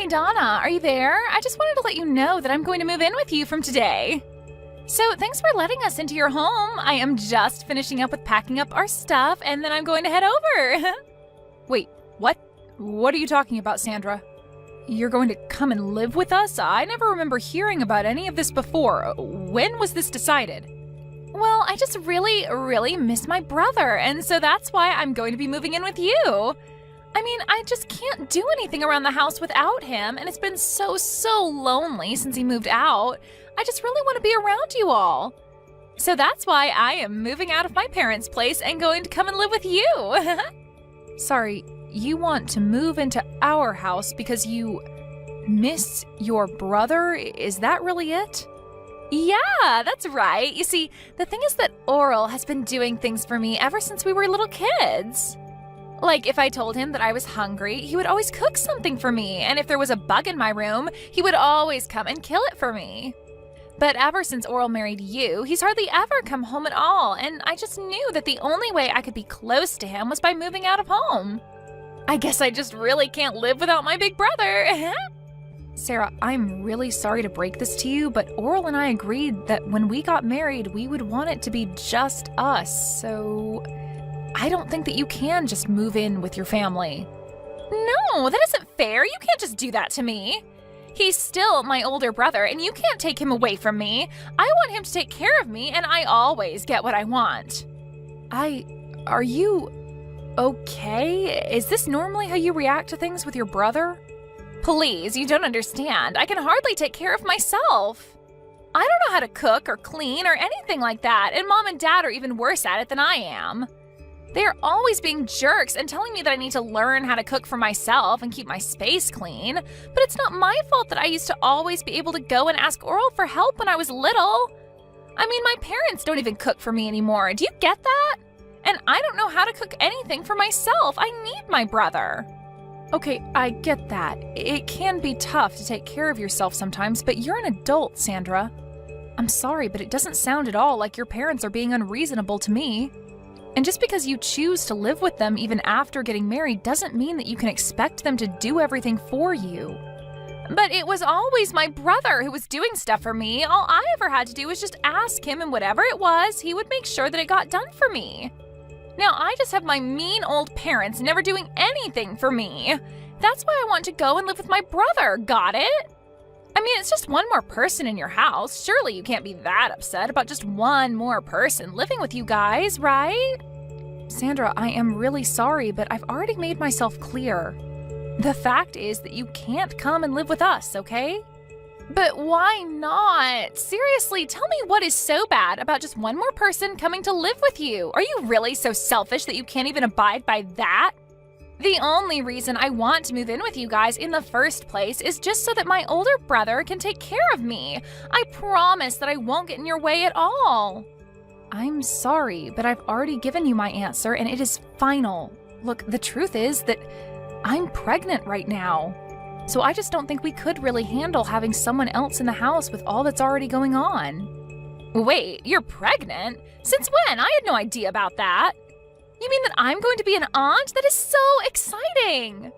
Hey Donna, are you there? I just wanted to let you know that I'm going to move in with you from today. So thanks for letting us into your home. I am just finishing up with packing up our stuff and then I'm going to head over. Wait, what? What are you talking about, Sandra? You're going to come and live with us? I never remember hearing about any of this before. When was this decided? Well, I just really miss my brother, and so that's why I'm going to be moving in with you. I mean, I just can't do anything around the house without him, and it's been so lonely since he moved out. I just really want to be around you all. So that's why I am moving out of my parents' place and going to come and live with you. Sorry, you want to move into our house because you miss your brother? Is that really it? Yeah, that's right. You see, the thing is that Oral has been doing things for me ever since we were little kids. Like, if I told him that I was hungry, he would always cook something for me, and if there was a bug in my room, he would always come and kill it for me. But ever since Oral married you, he's hardly ever come home at all, and I just knew that the only way I could be close to him was by moving out of home. I guess I just really can't live without my big brother. Sarah, I'm really sorry to break this to you, but Oral and I agreed that when we got married, we would want it to be just us, so I don't think that you can just move in with your family. No, that isn't fair. You can't just do that to me. He's still my older brother, and you can't take him away from me. I want him to take care of me, and I always get what I want. Are you okay? Is this normally how you react to things with your brother? Please, you don't understand. I can hardly take care of myself. I don't know how to cook or clean or anything like that, and Mom and Dad are even worse at it than I am. They are always being jerks and telling me that I need to learn how to cook for myself and keep my space clean, but it's not my fault that I used to always be able to go and ask Oral for help when I was little. I mean, my parents don't even cook for me anymore. Do you get that? And I don't know how to cook anything for myself. I need my brother. Okay, I get that. It can be tough to take care of yourself sometimes, but you're an adult, Sandra. I'm sorry, but it doesn't sound at all like your parents are being unreasonable to me. And just because you choose to live with them even after getting married doesn't mean that you can expect them to do everything for you. But it was always my brother who was doing stuff for me. All I ever had to do was just ask him, and whatever it was, he would make sure that it got done for me. Now, I just have my mean old parents never doing anything for me. That's why I want to go and live with my brother, got it? I mean, it's just one more person in your house. Surely you can't be that upset about just one more person living with you guys, right? Sandra, I am really sorry, but I've already made myself clear. The fact is that you can't come and live with us, okay? But why not? Seriously, tell me what is so bad about just one more person coming to live with you? Are you really so selfish that you can't even abide by that? The only reason I want to move in with you guys in the first place is just so that my older brother can take care of me. I promise that I won't get in your way at all. I'm sorry, but I've already given you my answer and it is final. Look, the truth is that I'm pregnant right now. So I just don't think we could really handle having someone else in the house with all that's already going on. Wait, you're pregnant? Since when? I had no idea about that. You mean that I'm going to be an aunt? That is so exciting!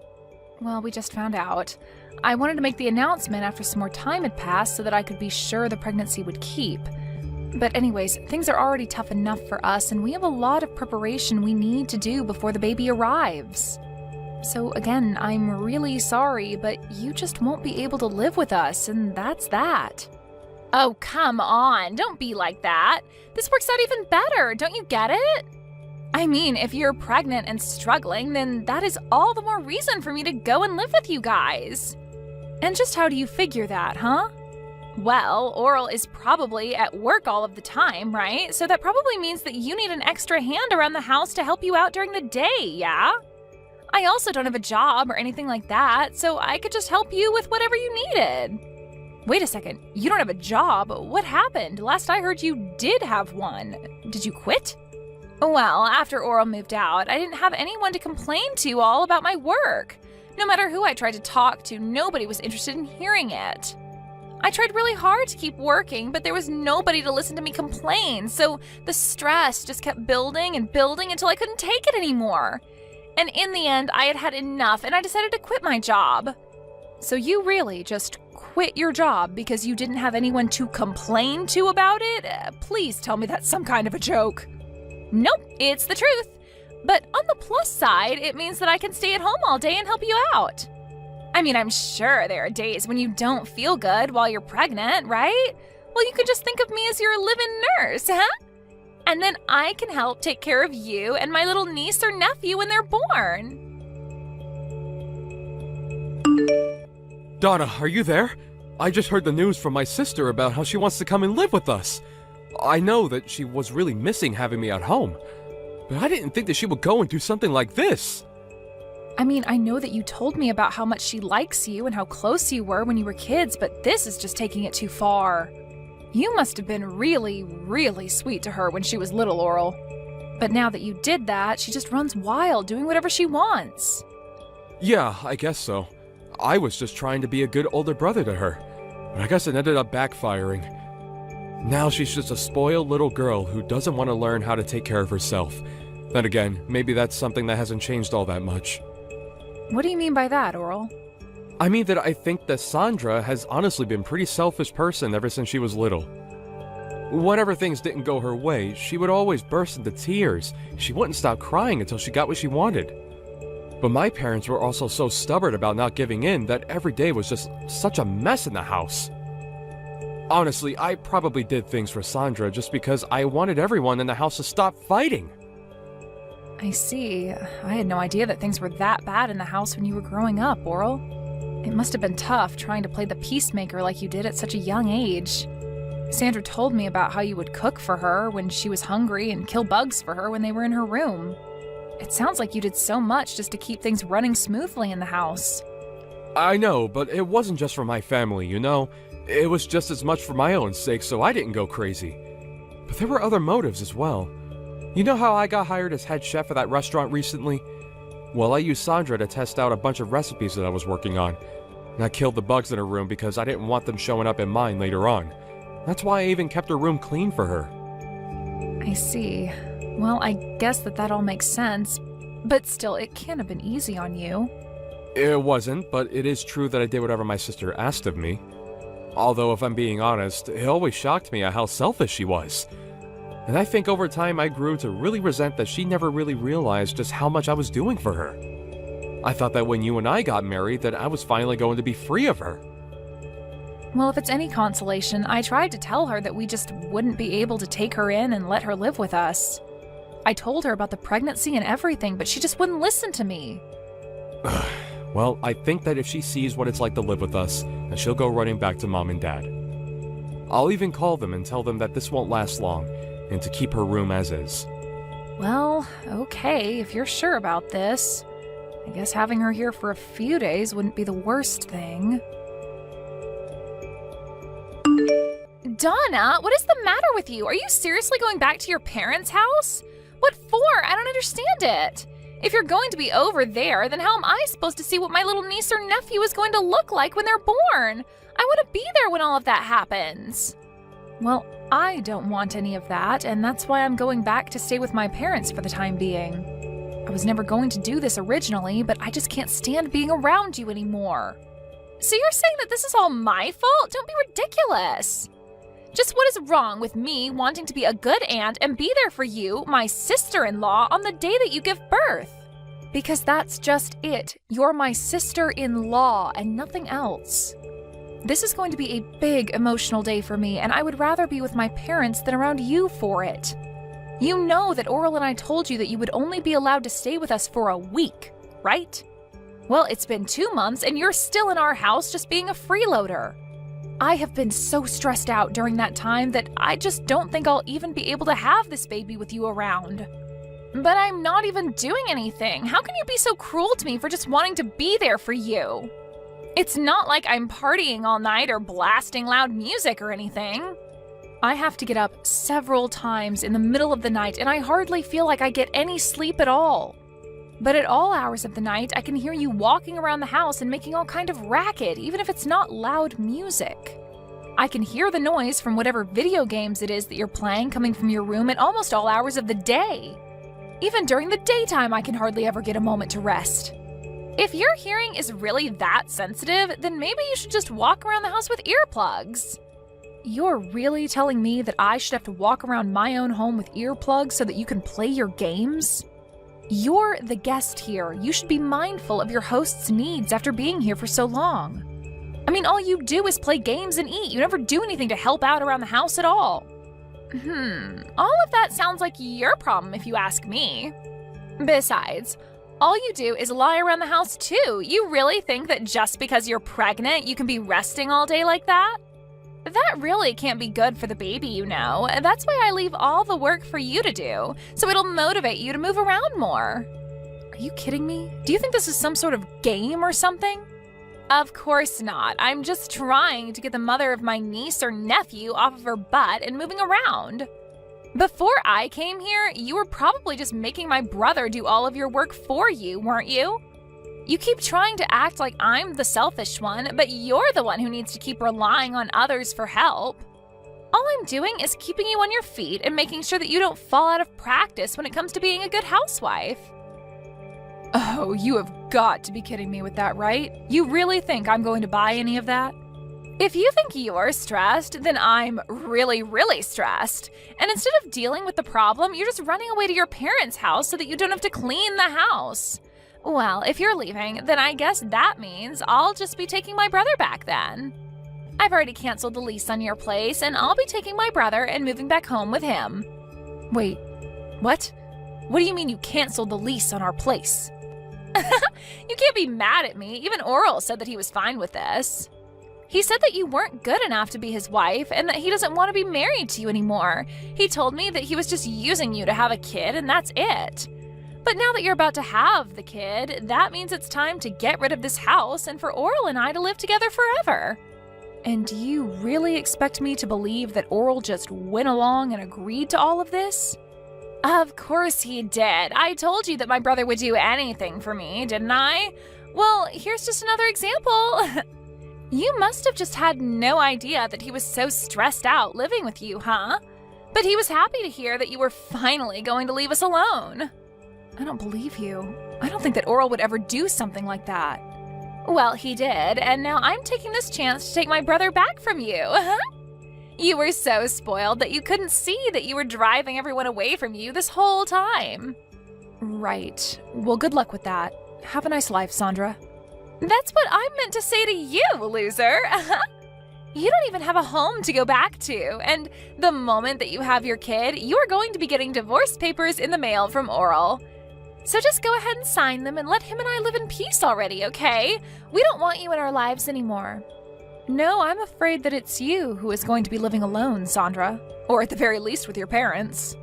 Well, we just found out. I wanted to make the announcement after some more time had passed so that I could be sure the pregnancy would keep. But anyways, things are already tough enough for us, and we have a lot of preparation we need to do before the baby arrives. So again, I'm really sorry, but you just won't be able to live with us, and that's that. Oh, come on, don't be like that. This works out even better, don't you get it? I mean, if you're pregnant and struggling, then that is all the more reason for me to go and live with you guys. And just how do you figure that, huh? Well, Oral is probably at work all of the time, right? So that probably means that you need an extra hand around the house to help you out during the day, yeah? I also don't have a job or anything like that, so I could just help you with whatever you needed. Wait a second, you don't have a job? What happened? Last I heard you did have one. Did you quit? Well, after Oral moved out, I didn't have anyone to complain to all about my work. No matter who I tried to talk to, nobody was interested in hearing it. I tried really hard to keep working, but there was nobody to listen to me complain, so the stress just kept building and building until I couldn't take it anymore. And in the end, I had had enough and I decided to quit my job. So you really just quit your job because you didn't have anyone to complain to about it? Please tell me that's some kind of a joke. Nope, it's the truth. But on the plus side, it means that I can stay at home all day and help you out. I mean, I'm sure there are days when you don't feel good while you're pregnant, right? Well, you could just think of me as your live-in nurse, huh? And then I can help take care of you and my little niece or nephew when they're born. Donna, are you there? I just heard the news from my sister about how she wants to come and live with us. I know that she was really missing having me at home, but I didn't think that she would go and do something like this. I mean, I know that you told me about how much she likes you and how close you were when you were kids, but this is just taking it too far. You must have been really, really sweet to her when she was little, Oral. But now that you did that, she just runs wild, doing whatever she wants. Yeah, I guess so. I was just trying to be a good older brother to her, but I guess it ended up backfiring. Now she's just a spoiled little girl who doesn't want to learn how to take care of herself. Then again, maybe that's something that hasn't changed all that much. What do you mean by that, Oral? I mean that I think that Sandra has honestly been a pretty selfish person ever since she was little. Whenever things didn't go her way, she would always burst into tears. She wouldn't stop crying until she got what she wanted. But my parents were also so stubborn about not giving in that every day was just such a mess in the house. Honestly, I probably did things for Sandra just because I wanted everyone in the house to stop fighting. I see. I had no idea that things were that bad in the house when you were growing up, Oral. It must have been tough trying to play the peacemaker like you did at such a young age. Sandra told me about how you would cook for her when she was hungry and kill bugs for her when they were in her room. It sounds like you did so much just to keep things running smoothly in the house. I know, but it wasn't just for my family, you know? It was just as much for my own sake, so I didn't go crazy. But there were other motives as well. You know how I got hired as head chef at that restaurant recently? Well, I used Sandra to test out a bunch of recipes that I was working on. And I killed the bugs in her room because I didn't want them showing up in mine later on. That's why I even kept her room clean for her. I see. Well, I guess that all makes sense. But still, it can't have been easy on you. It wasn't, but it is true that I did whatever my sister asked of me. Although, if I'm being honest, it always shocked me at how selfish she was. And I think over time I grew to really resent that she never really realized just how much I was doing for her. I thought that when you and I got married that I was finally going to be free of her. Well, if it's any consolation, I tried to tell her that we just wouldn't be able to take her in and let her live with us. I told her about the pregnancy and everything, but she just wouldn't listen to me. Well, I think that if she sees what it's like to live with us, then she'll go running back to Mom and Dad. I'll even call them and tell them that this won't last long, and to keep her room as is. Well, okay, if you're sure about this. I guess having her here for a few days wouldn't be the worst thing. Donna, what is the matter with you? Are you seriously going back to your parents' house? What for? I don't understand it. If you're going to be over there, then how am I supposed to see what my little niece or nephew is going to look like when they're born? I want to be there when all of that happens. Well, I don't want any of that, and that's why I'm going back to stay with my parents for the time being. I was never going to do this originally, but I just can't stand being around you anymore. So you're saying that this is all my fault? Don't be ridiculous. Just what is wrong with me wanting to be a good aunt and be there for you, my sister-in-law, on the day that you give birth? Because that's just it. You're my sister-in-law and nothing else. This is going to be a big emotional day for me, and I would rather be with my parents than around you for it. You know that Oral and I told you that you would only be allowed to stay with us for a week, right? Well, it's been 2 months and you're still in our house just being a freeloader. I have been so stressed out during that time that I just don't think I'll even be able to have this baby with you around. But I'm not even doing anything. How can you be so cruel to me for just wanting to be there for you? It's not like I'm partying all night or blasting loud music or anything. I have to get up several times in the middle of the night and I hardly feel like I get any sleep at all. But at all hours of the night, I can hear you walking around the house and making all kind of racket, even if it's not loud music. I can hear the noise from whatever video games it is that you're playing coming from your room at almost all hours of the day. Even during the daytime, I can hardly ever get a moment to rest. If your hearing is really that sensitive, then maybe you should just walk around the house with earplugs. You're really telling me that I should have to walk around my own home with earplugs so that you can play your games? You're the guest here. You should be mindful of your host's needs after being here for so long. I mean, all you do is play games and eat. You never do anything to help out around the house at all. All of that sounds like your problem if you ask me. Besides, all you do is lie around the house too. You really think that just because you're pregnant, you can be resting all day like that? That really can't be good for the baby, you know. That's why I leave all the work for you to do, so it'll motivate you to move around more. Are you kidding me? Do you think this is some sort of game or something? Of course not. I'm just trying to get the mother of my niece or nephew off of her butt and moving around. Before I came here, you were probably just making my brother do all of your work for you, weren't you? You keep trying to act like I'm the selfish one, but you're the one who needs to keep relying on others for help. All I'm doing is keeping you on your feet and making sure that you don't fall out of practice when it comes to being a good housewife. Oh, you have got to be kidding me with that, right? You really think I'm going to buy any of that? If you think you're stressed, then I'm really, really stressed. And instead of dealing with the problem, you're just running away to your parents' house so that you don't have to clean the house. Well, if you're leaving, then I guess that means I'll just be taking my brother back then. I've already canceled the lease on your place, and I'll be taking my brother and moving back home with him. Wait, what? What do you mean you canceled the lease on our place? You can't be mad at me. Even Oral said that he was fine with this. He said that you weren't good enough to be his wife and that he doesn't want to be married to you anymore. He told me that he was just using you to have a kid and that's it. But now that you're about to have the kid, that means it's time to get rid of this house and for Oral and I to live together forever. And do you really expect me to believe that Oral just went along and agreed to all of this? Of course he did. I told you that my brother would do anything for me, didn't I? Well, here's just another example. You must have just had no idea that he was so stressed out living with you, huh? But he was happy to hear that you were finally going to leave us alone. I don't believe you. I don't think that Oral would ever do something like that. Well, he did, and now I'm taking this chance to take my brother back from you. You were so spoiled that you couldn't see that you were driving everyone away from you this whole time. Right. Well, good luck with that. Have a nice life, Sandra. That's what I meant to say to you, loser. You don't even have a home to go back to, and the moment that you have your kid, you are going to be getting divorce papers in the mail from Oral. So just go ahead and sign them and let him and I live in peace already, okay? We don't want you in our lives anymore. No, I'm afraid that it's you who is going to be living alone, Sandra. Or at the very least with your parents.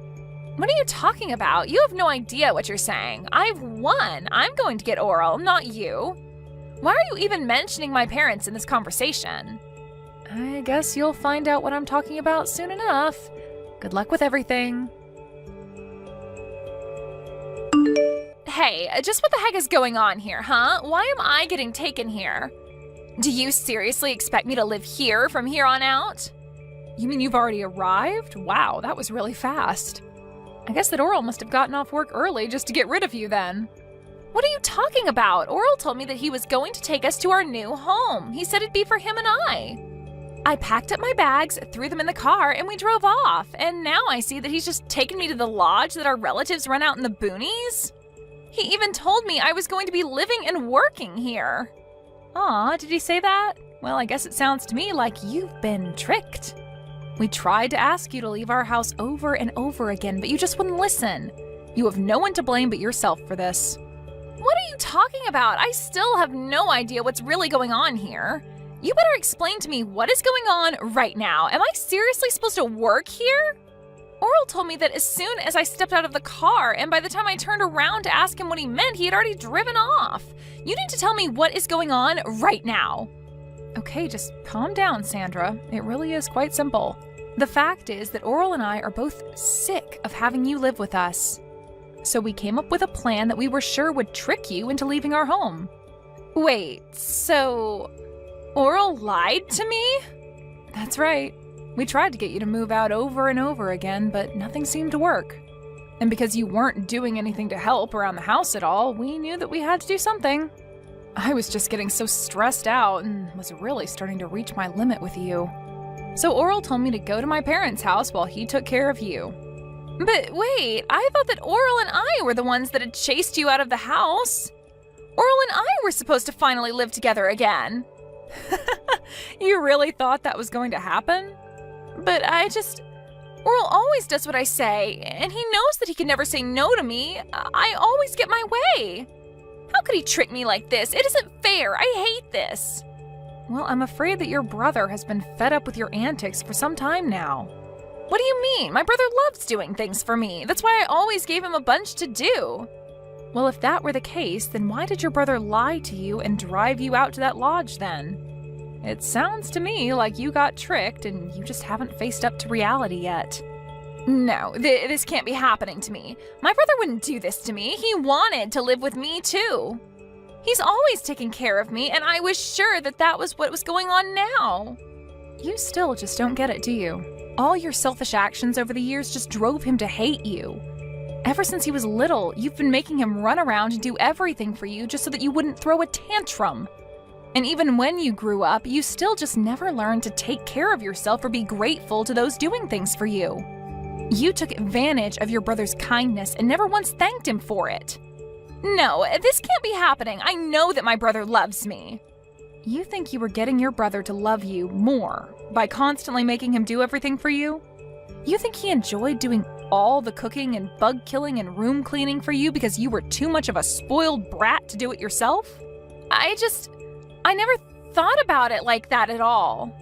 What are you talking about? You have no idea what you're saying. I've won. I'm going to get Oral, not you. Why are you even mentioning my parents in this conversation? I guess you'll find out what I'm talking about soon enough. Good luck with everything. Hey, just what the heck is going on here, huh? Why am I getting taken here? Do you seriously expect me to live here from here on out? You mean you've already arrived? Wow, that was really fast. I guess that Oral must have gotten off work early just to get rid of you then. What are you talking about? Oral told me that he was going to take us to our new home. He said it'd be for him and I packed up my bags, threw them in the car, and we drove off. And now I see that he's just taken me to the lodge that our relatives run out in the boonies. He even told me I was going to be living and working here. Aw, did he say that? Well, I guess it sounds to me like you've been tricked. We tried to ask you to leave our house over and over again, but you just wouldn't listen. You have no one to blame but yourself for this. What are you talking about? I still have no idea what's really going on here. You better explain to me what is going on right now. Am I seriously supposed to work here? Oral told me that as soon as I stepped out of the car, and by the time I turned around to ask him what he meant, he had already driven off. You need to tell me what is going on right now. Okay, just calm down, Sandra. It really is quite simple. The fact is that Oral and I are both sick of having you live with us. So we came up with a plan that we were sure would trick you into leaving our home. Wait, so Oral lied to me? That's right. We tried to get you to move out over and over again, but nothing seemed to work. And because you weren't doing anything to help around the house at all, we knew that we had to do something. I was just getting so stressed out and was really starting to reach my limit with you. So Oral told me to go to my parents' house while he took care of you. But wait, I thought that Oral and I were the ones that had chased you out of the house. Oral and I were supposed to finally live together again. You really thought that was going to happen? But Oral always does what I say, and he knows that he can never say no to me. I always get my way. How could he trick me like this? It isn't fair. I hate this. Well, I'm afraid that your brother has been fed up with your antics for some time now. What do you mean? My brother loves doing things for me. That's why I always gave him a bunch to do. Well, if that were the case, then why did your brother lie to you and drive you out to that lodge then? It sounds to me like you got tricked and you just haven't faced up to reality yet. No, this can't be happening to me. My brother wouldn't do this to me. He wanted to live with me too. He's always taken care of me, and I was sure that that was what was going on now. You still just don't get it, do you? All your selfish actions over the years just drove him to hate you. Ever since he was little, you've been making him run around and do everything for you just so that you wouldn't throw a tantrum. And even when you grew up, you still just never learned to take care of yourself or be grateful to those doing things for you. You took advantage of your brother's kindness and never once thanked him for it. No, this can't be happening. I know that my brother loves me. You think you were getting your brother to love you more by constantly making him do everything for you? You think he enjoyed doing all the cooking and bug killing and room cleaning for you because you were too much of a spoiled brat to do it yourself? I never thought about it like that at all.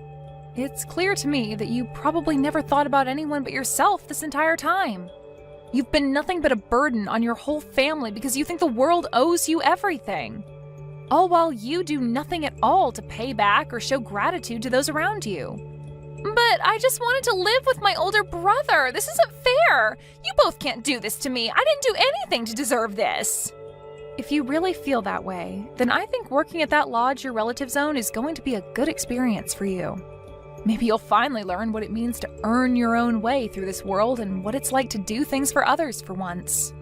It's clear to me that you probably never thought about anyone but yourself this entire time. You've been nothing but a burden on your whole family because you think the world owes you everything. All while you do nothing at all to pay back or show gratitude to those around you. But I just wanted to live with my older brother. This isn't fair. You both can't do this to me. I didn't do anything to deserve this. If you really feel that way, then I think working at that lodge your relatives own is going to be a good experience for you. Maybe you'll finally learn what it means to earn your own way through this world and what it's like to do things for others for once.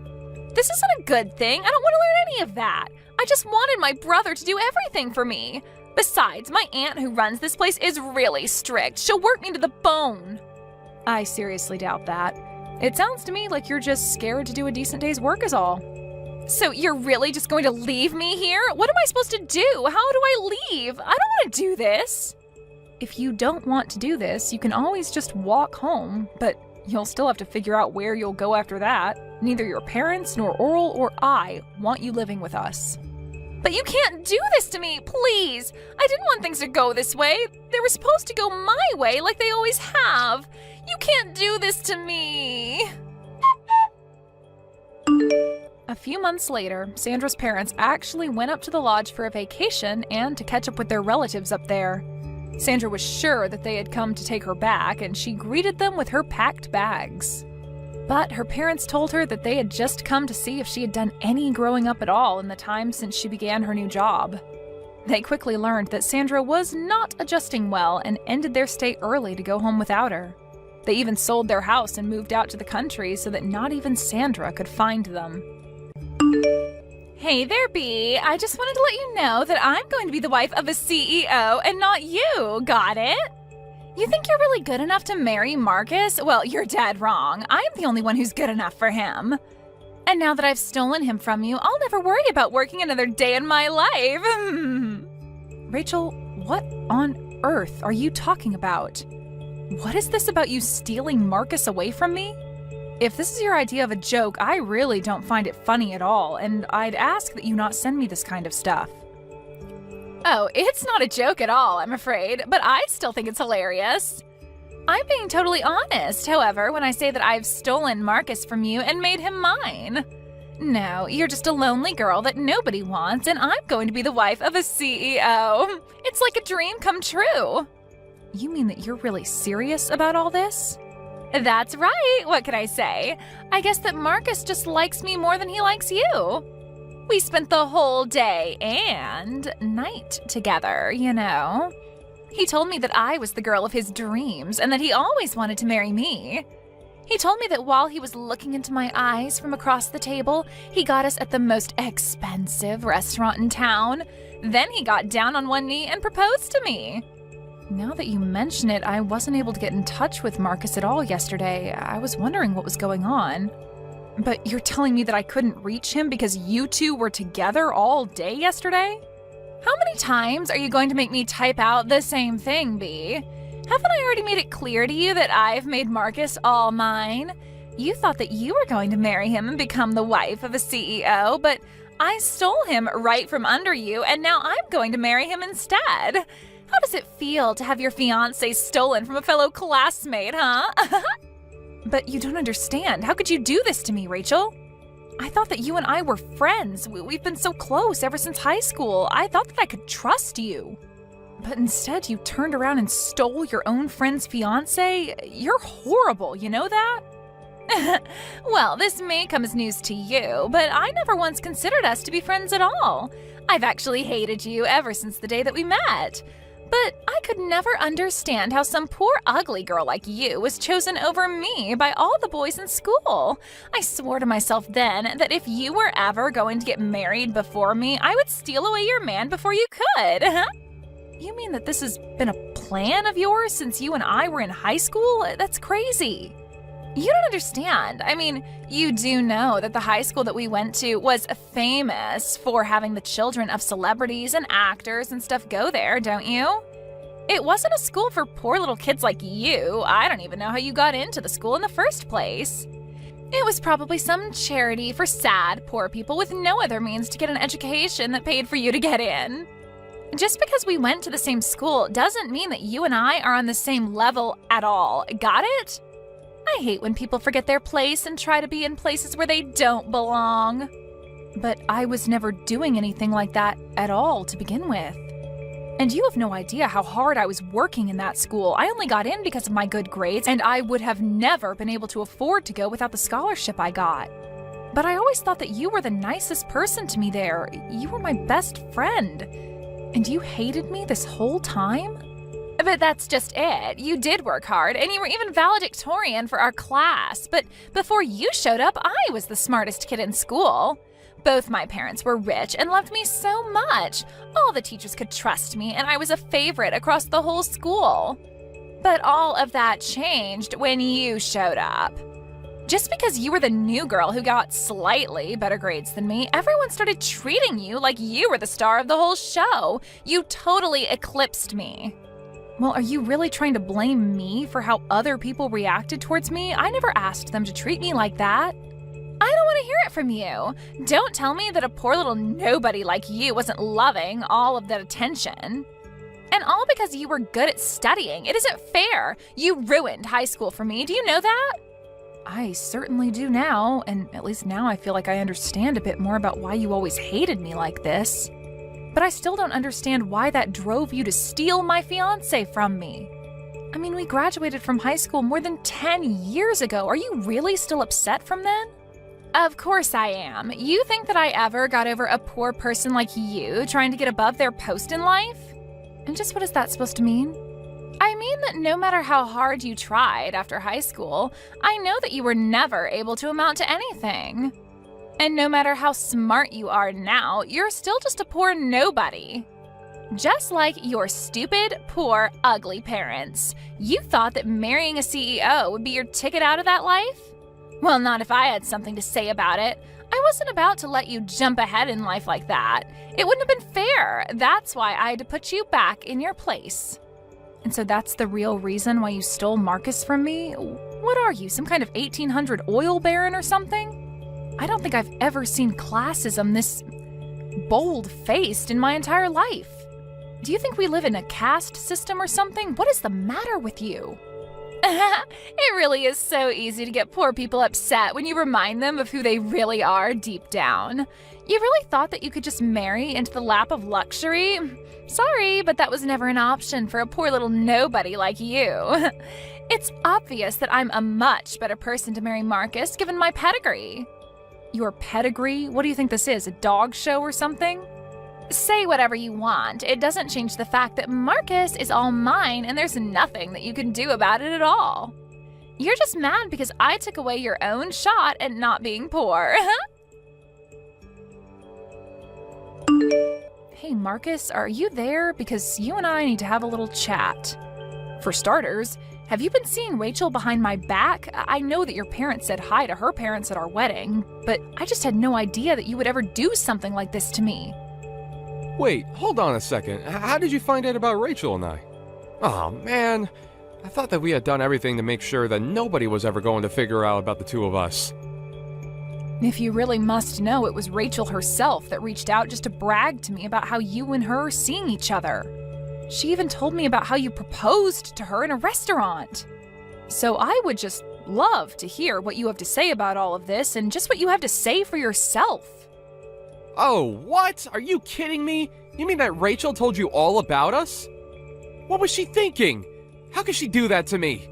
This isn't a good thing. I don't want to learn any of that. I just wanted my brother to do everything for me. Besides, my aunt who runs this place is really strict. She'll work me to the bone. I seriously doubt that. It sounds to me like you're just scared to do a decent day's work is all. So you're really just going to leave me here? What am I supposed to do? How do I leave? I don't want to do this. If you don't want to do this, you can always just walk home, but you'll still have to figure out where you'll go after that. Neither your parents, nor Oral, or I want you living with us. But you can't do this to me, please! I didn't want things to go this way. They were supposed to go my way like they always have. You can't do this to me! A few months later, Sandra's parents actually went up to the lodge for a vacation and to catch up with their relatives up there. Sandra was sure that they had come to take her back, and she greeted them with her packed bags. But her parents told her that they had just come to see if she had done any growing up at all in the time since she began her new job. They quickly learned that Sandra was not adjusting well and ended their stay early to go home without her. They even sold their house and moved out to the country so that not even Sandra could find them. Hey there, Bea. I just wanted to let you know that I'm going to be the wife of a CEO and not you. Got it? You think you're really good enough to marry Marcus? Well, you're dead wrong. I'm the only one who's good enough for him. And now that I've stolen him from you, I'll never worry about working another day in my life. Rachel, what on earth are you talking about? What is this about you stealing Marcus away from me? If this is your idea of a joke, I really don't find it funny at all, and I'd ask that you not send me this kind of stuff. Oh, it's not a joke at all, I'm afraid, but I still think it's hilarious. I'm being totally honest, however, when I say that I've stolen Marcus from you and made him mine. No, you're just a lonely girl that nobody wants, and I'm going to be the wife of a CEO. It's like a dream come true. You mean that you're really serious about all this? That's right. What can I say? I guess that Marcus just likes me more than he likes you. We spent the whole day and night together, you know. He told me that I was the girl of his dreams and that he always wanted to marry me. He told me that while he was looking into my eyes from across the table, he got us at the most expensive restaurant in town. Then he got down on one knee and proposed to me. Now that you mention it, I wasn't able to get in touch with Marcus at all yesterday. I was wondering what was going on. But you're telling me that I couldn't reach him because you two were together all day yesterday? How many times are you going to make me type out the same thing, Bea? Haven't I already made it clear to you that I've made Marcus all mine? You thought that you were going to marry him and become the wife of a CEO, but I stole him right from under you, and now I'm going to marry him instead. How does it feel to have your fiancé stolen from a fellow classmate, huh? But you don't understand. How could you do this to me, Rachel? I thought that you and I were friends. We've been so close ever since high school. I thought that I could trust you. But instead, you turned around and stole your own friend's fiancé? You're horrible, you know that? Well, this may come as news to you, but I never once considered us to be friends at all. I've actually hated you ever since the day that we met. But I could never understand how some poor ugly girl like you was chosen over me by all the boys in school. I swore to myself then that if you were ever going to get married before me, I would steal away your man before you could. You mean that this has been a plan of yours since you and I were in high school? That's crazy. You don't understand. I mean, you do know that the high school that we went to was famous for having the children of celebrities and actors and stuff go there, don't you? It wasn't a school for poor little kids like you. I don't even know how you got into the school in the first place. It was probably some charity for sad, poor people with no other means to get an education that paid for you to get in. Just because we went to the same school doesn't mean that you and I are on the same level at all. Got it? I hate when people forget their place and try to be in places where they don't belong. But I was never doing anything like that at all to begin with. And you have no idea how hard I was working in that school. I only got in because of my good grades, and I would have never been able to afford to go without the scholarship I got. But I always thought that you were the nicest person to me there. You were my best friend. And you hated me this whole time? But that's just it. You did work hard, and you were even valedictorian for our class. But before you showed up, I was the smartest kid in school. Both my parents were rich and loved me so much. All the teachers could trust me, and I was a favorite across the whole school. But all of that changed when you showed up. Just because you were the new girl who got slightly better grades than me, everyone started treating you like you were the star of the whole show. You totally eclipsed me. Well, are you really trying to blame me for how other people reacted towards me? I never asked them to treat me like that. I don't want to hear it from you. Don't tell me that a poor little nobody like you wasn't loving all of that attention. And all because you were good at studying. It isn't fair. You ruined high school for me. Do you know that? I certainly do now, and at least now I feel like I understand a bit more about why you always hated me like this. But I still don't understand why that drove you to steal my fiancé from me. I mean, we graduated from high school more than 10 years ago. Are you really still upset from then? Of course I am. You think that I ever got over a poor person like you trying to get above their post in life? And just what is that supposed to mean? I mean that no matter how hard you tried after high school, I know that you were never able to amount to anything. And no matter how smart you are now, you're still just a poor nobody. Just like your stupid, poor, ugly parents. You thought that marrying a CEO would be your ticket out of that life? Well, not if I had something to say about it. I wasn't about to let you jump ahead in life like that. It wouldn't have been fair. That's why I had to put you back in your place. And so that's the real reason why you stole Marcus from me? What are you, some kind of 1800 oil baron or something? I don't think I've ever seen classism this bold-faced in my entire life. Do you think we live in a caste system or something? What is the matter with you? It really is so easy to get poor people upset when you remind them of who they really are deep down. You really thought that you could just marry into the lap of luxury? Sorry, but that was never an option for a poor little nobody like you. It's obvious that I'm a much better person to marry Marcus given my pedigree. Your pedigree? What do you think this is, a dog show or something? Say whatever you want. It doesn't change the fact that Marcus is all mine and there's nothing that you can do about it at all. You're just mad because I took away your own shot at not being poor. Hey, Marcus, are you there? Because you and I need to have a little chat. For starters, have you been seeing Rachel behind my back? I know that your parents said hi to her parents at our wedding, but I just had no idea that you would ever do something like this to me. Wait, hold on a second. How did you find out about Rachel and I? Oh man, I thought that we had done everything to make sure that nobody was ever going to figure out about the two of us. If you really must know, it was Rachel herself that reached out just to brag to me about how you and her are seeing each other. She even told me about how you proposed to her in a restaurant. So I would just love to hear what you have to say about all of this and just what you have to say for yourself. Oh, what? Are you kidding me? You mean that Rachel told you all about us? What was she thinking? How could she do that to me?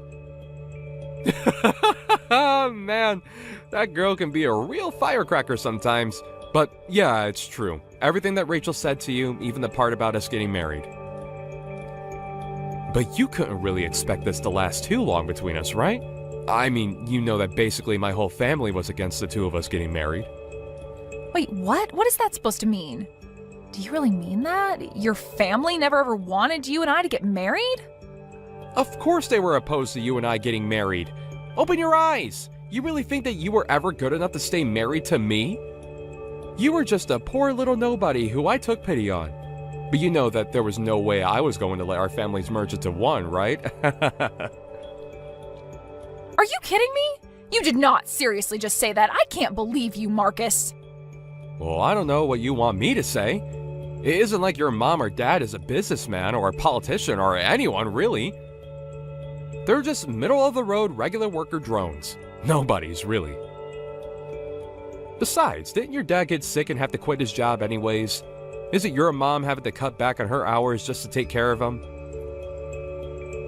Oh, man. That girl can be a real firecracker sometimes. But yeah, it's true. Everything that Rachel said to you, even the part about us getting married. But you couldn't really expect this to last too long between us, right? I mean, you know that basically my whole family was against the two of us getting married. Wait, what? What is that supposed to mean? Do you really mean that? Your family never ever wanted you and I to get married? Of course they were opposed to you and I getting married. Open your eyes! You really think that you were ever good enough to stay married to me? You were just a poor little nobody who I took pity on. But you know that there was no way I was going to let our families merge into one, right? Are you kidding me? You did not seriously just say that. I can't believe you, Marcus. Well, I don't know what you want me to say. It isn't like your mom or dad is a businessman or a politician or anyone, really. They're just middle-of-the-road regular worker drones. Nobody's, really. Besides, didn't your dad get sick and have to quit his job anyways? Isn't your mom having to cut back on her hours just to take care of him?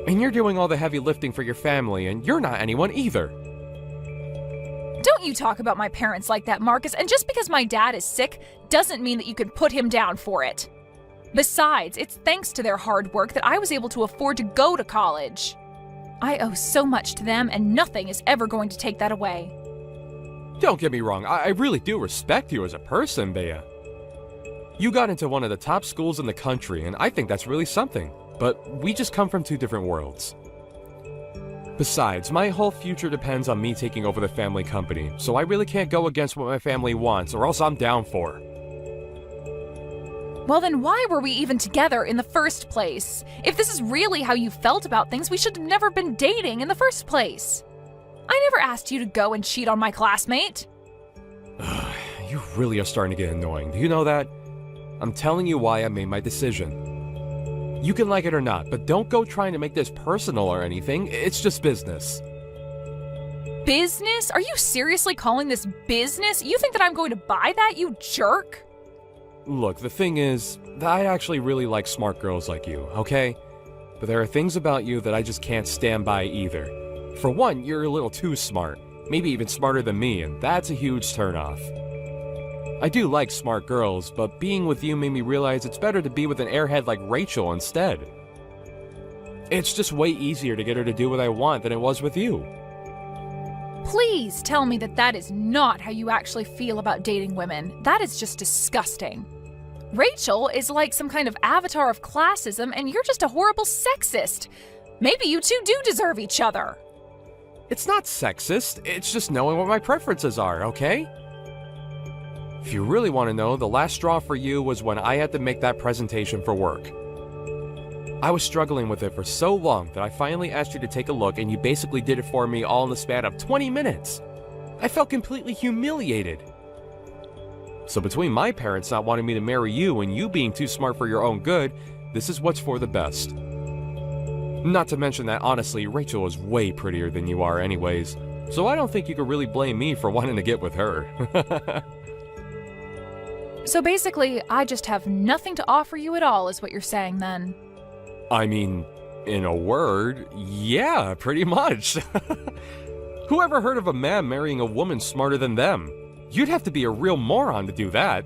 And you're doing all the heavy lifting for your family, and you're not anyone either. Don't you talk about my parents like that, Marcus, and just because my dad is sick doesn't mean that you can put him down for it. Besides, it's thanks to their hard work that I was able to afford to go to college. I owe so much to them, and nothing is ever going to take that away. Don't get me wrong, I really do respect you as a person, Bea. You got into one of the top schools in the country, and I think that's really something. But we just come from two different worlds. Besides, my whole future depends on me taking over the family company, so I really can't go against what my family wants, or else I'm down for. Well, then why were we even together in the first place? If this is really how you felt about things, we should have never been dating in the first place. I never asked you to go and cheat on my classmate. You really are starting to get annoying, do you know that? I'm telling you why I made my decision. You can like it or not, but don't go trying to make this personal or anything. It's just business. Business? Are you seriously calling this business? You think that I'm going to buy that, you jerk? Look, the thing is, I actually really like smart girls like you, okay? But there are things about you that I just can't stand by either. For one, you're a little too smart. Maybe even smarter than me, and that's a huge turnoff. I do like smart girls, but being with you made me realize it's better to be with an airhead like Rachel instead. It's just way easier to get her to do what I want than it was with you. Please tell me that that is not how you actually feel about dating women. That is just disgusting. Rachel is like some kind of avatar of classism, and you're just a horrible sexist. Maybe you two do deserve each other. It's not sexist, it's just knowing what my preferences are, okay? If you really want to know, the last straw for you was when I had to make that presentation for work. I was struggling with it for so long that I finally asked you to take a look, and you basically did it for me all in the span of 20 minutes. I felt completely humiliated. So between my parents not wanting me to marry you and you being too smart for your own good, this is what's for the best. Not to mention that, honestly, Rachel is way prettier than you are anyways, so I don't think you could really blame me for wanting to get with her. So basically, I just have nothing to offer you at all, is what you're saying then. I mean, in a word, yeah, pretty much. Who ever heard of a man marrying a woman smarter than them? You'd have to be a real moron to do that.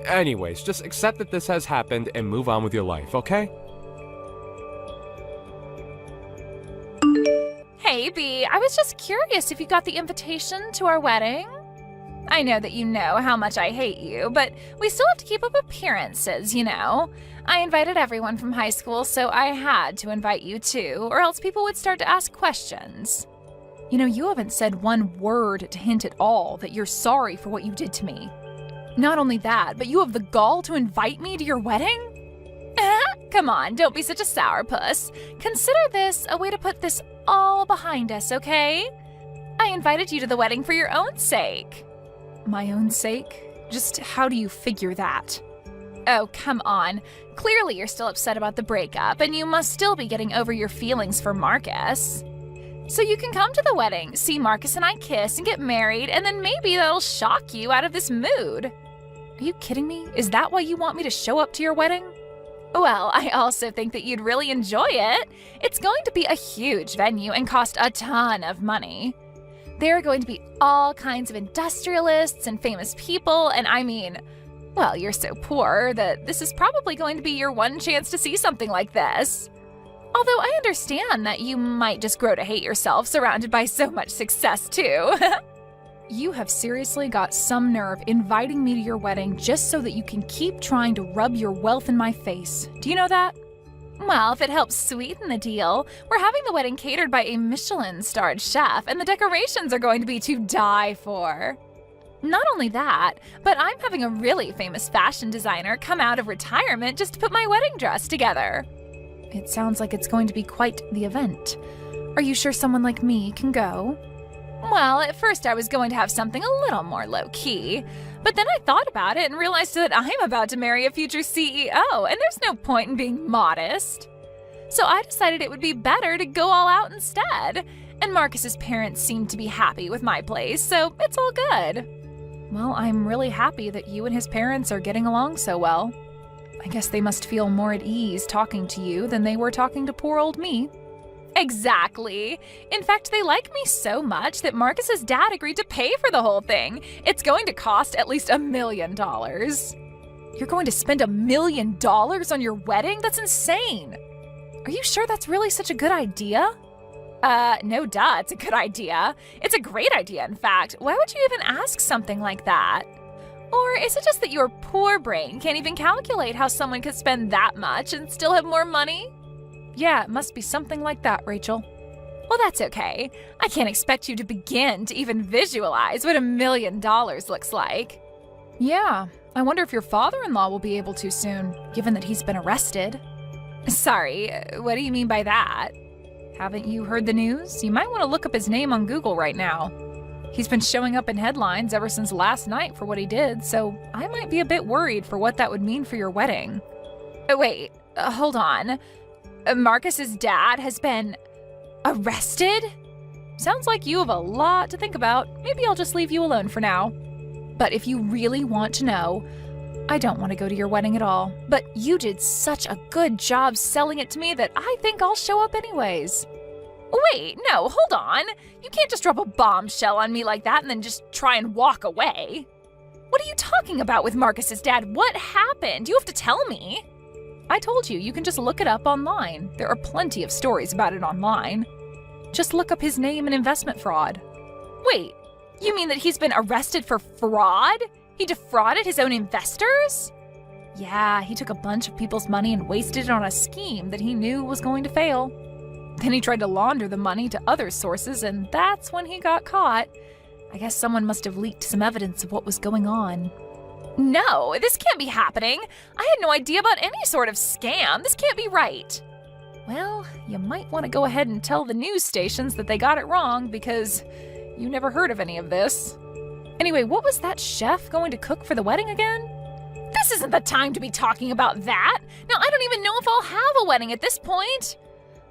Anyways, just accept that this has happened and move on with your life, okay? Hey, maybe. I was just curious if you got the invitation to our wedding. I know that you know how much I hate you, but we still have to keep up appearances, you know. I invited everyone from high school, so I had to invite you too, or else people would start to ask questions. You know, you haven't said one word to hint at all that you're sorry for what you did to me. Not only that, but you have the gall to invite me to your wedding? Come on, don't be such a sourpuss. Consider this a way to put this all behind us, okay? I invited you to the wedding for your own sake. My own sake? Just how do you figure that? Oh, come on. Clearly you're still upset about the breakup, and you must still be getting over your feelings for Marcus. So you can come to the wedding, see Marcus and I kiss and get married, and then maybe that'll shock you out of this mood. Are you kidding me? Is that why you want me to show up to your wedding? Well, I also think that you'd really enjoy it. It's going to be a huge venue and cost a ton of money. There are going to be all kinds of industrialists and famous people, and I mean, well, you're so poor that this is probably going to be your one chance to see something like this. Although I understand that you might just grow to hate yourself surrounded by so much success, too. You have seriously got some nerve inviting me to your wedding just so that you can keep trying to rub your wealth in my face. Do you know that? Well, if it helps sweeten the deal, we're having the wedding catered by a Michelin-starred chef, and the decorations are going to be to die for. Not only that, but I'm having a really famous fashion designer come out of retirement just to put my wedding dress together. It sounds like it's going to be quite the event. Are you sure someone like me can go? Well, at first I was going to have something a little more low-key, but then I thought about it and realized that I'm about to marry a future CEO, and there's no point in being modest. So I decided it would be better to go all out instead, and Marcus's parents seemed to be happy with my place, so it's all good. Well, I'm really happy that you and his parents are getting along so well. I guess they must feel more at ease talking to you than they were talking to poor old me. Exactly. In fact, they like me so much that Marcus's dad agreed to pay for the whole thing. It's going to cost at least $1 million. You're going to spend $1 million on your wedding? That's insane. Are you sure that's really such a good idea? No duh, it's a good idea. It's a great idea, in fact. Why would you even ask something like that? Or is it just that your poor brain can't even calculate how someone could spend that much and still have more money? Yeah, it must be something like that, Rachel. Well, that's okay. I can't expect you to begin to even visualize what $1 million looks like. Yeah, I wonder if your father-in-law will be able to soon, given that he's been arrested. Sorry, what do you mean by that? Haven't you heard the news? You might want to look up his name on Google right now. He's been showing up in headlines ever since last night for what he did, so I might be a bit worried for what that would mean for your wedding. Wait, hold on. Marcus's dad has been arrested? Sounds like you have a lot to think about. Maybe I'll just leave you alone for now. But if you really want to know, I don't want to go to your wedding at all. But you did such a good job selling it to me that I think I'll show up anyways. Wait, no, hold on. You can't just drop a bombshell on me like that and then just try and walk away. What are you talking about with Marcus's dad? What happened? You have to tell me. I told you can just look it up online. There are plenty of stories about it online. Just look up his name and investment fraud. Wait, you mean that he's been arrested for fraud? He defrauded his own investors? Yeah, he took a bunch of people's money and wasted it on a scheme that he knew was going to fail. Then he tried to launder the money to other sources, and that's when he got caught. I guess someone must have leaked some evidence of what was going on. No, this can't be happening. I had no idea about any sort of scam. This can't be right. Well, you might want to go ahead and tell the news stations that they got it wrong because you never heard of any of this. Anyway, what was that chef going to cook for the wedding again? This isn't the time to be talking about that. Now, I don't even know if I'll have a wedding at this point.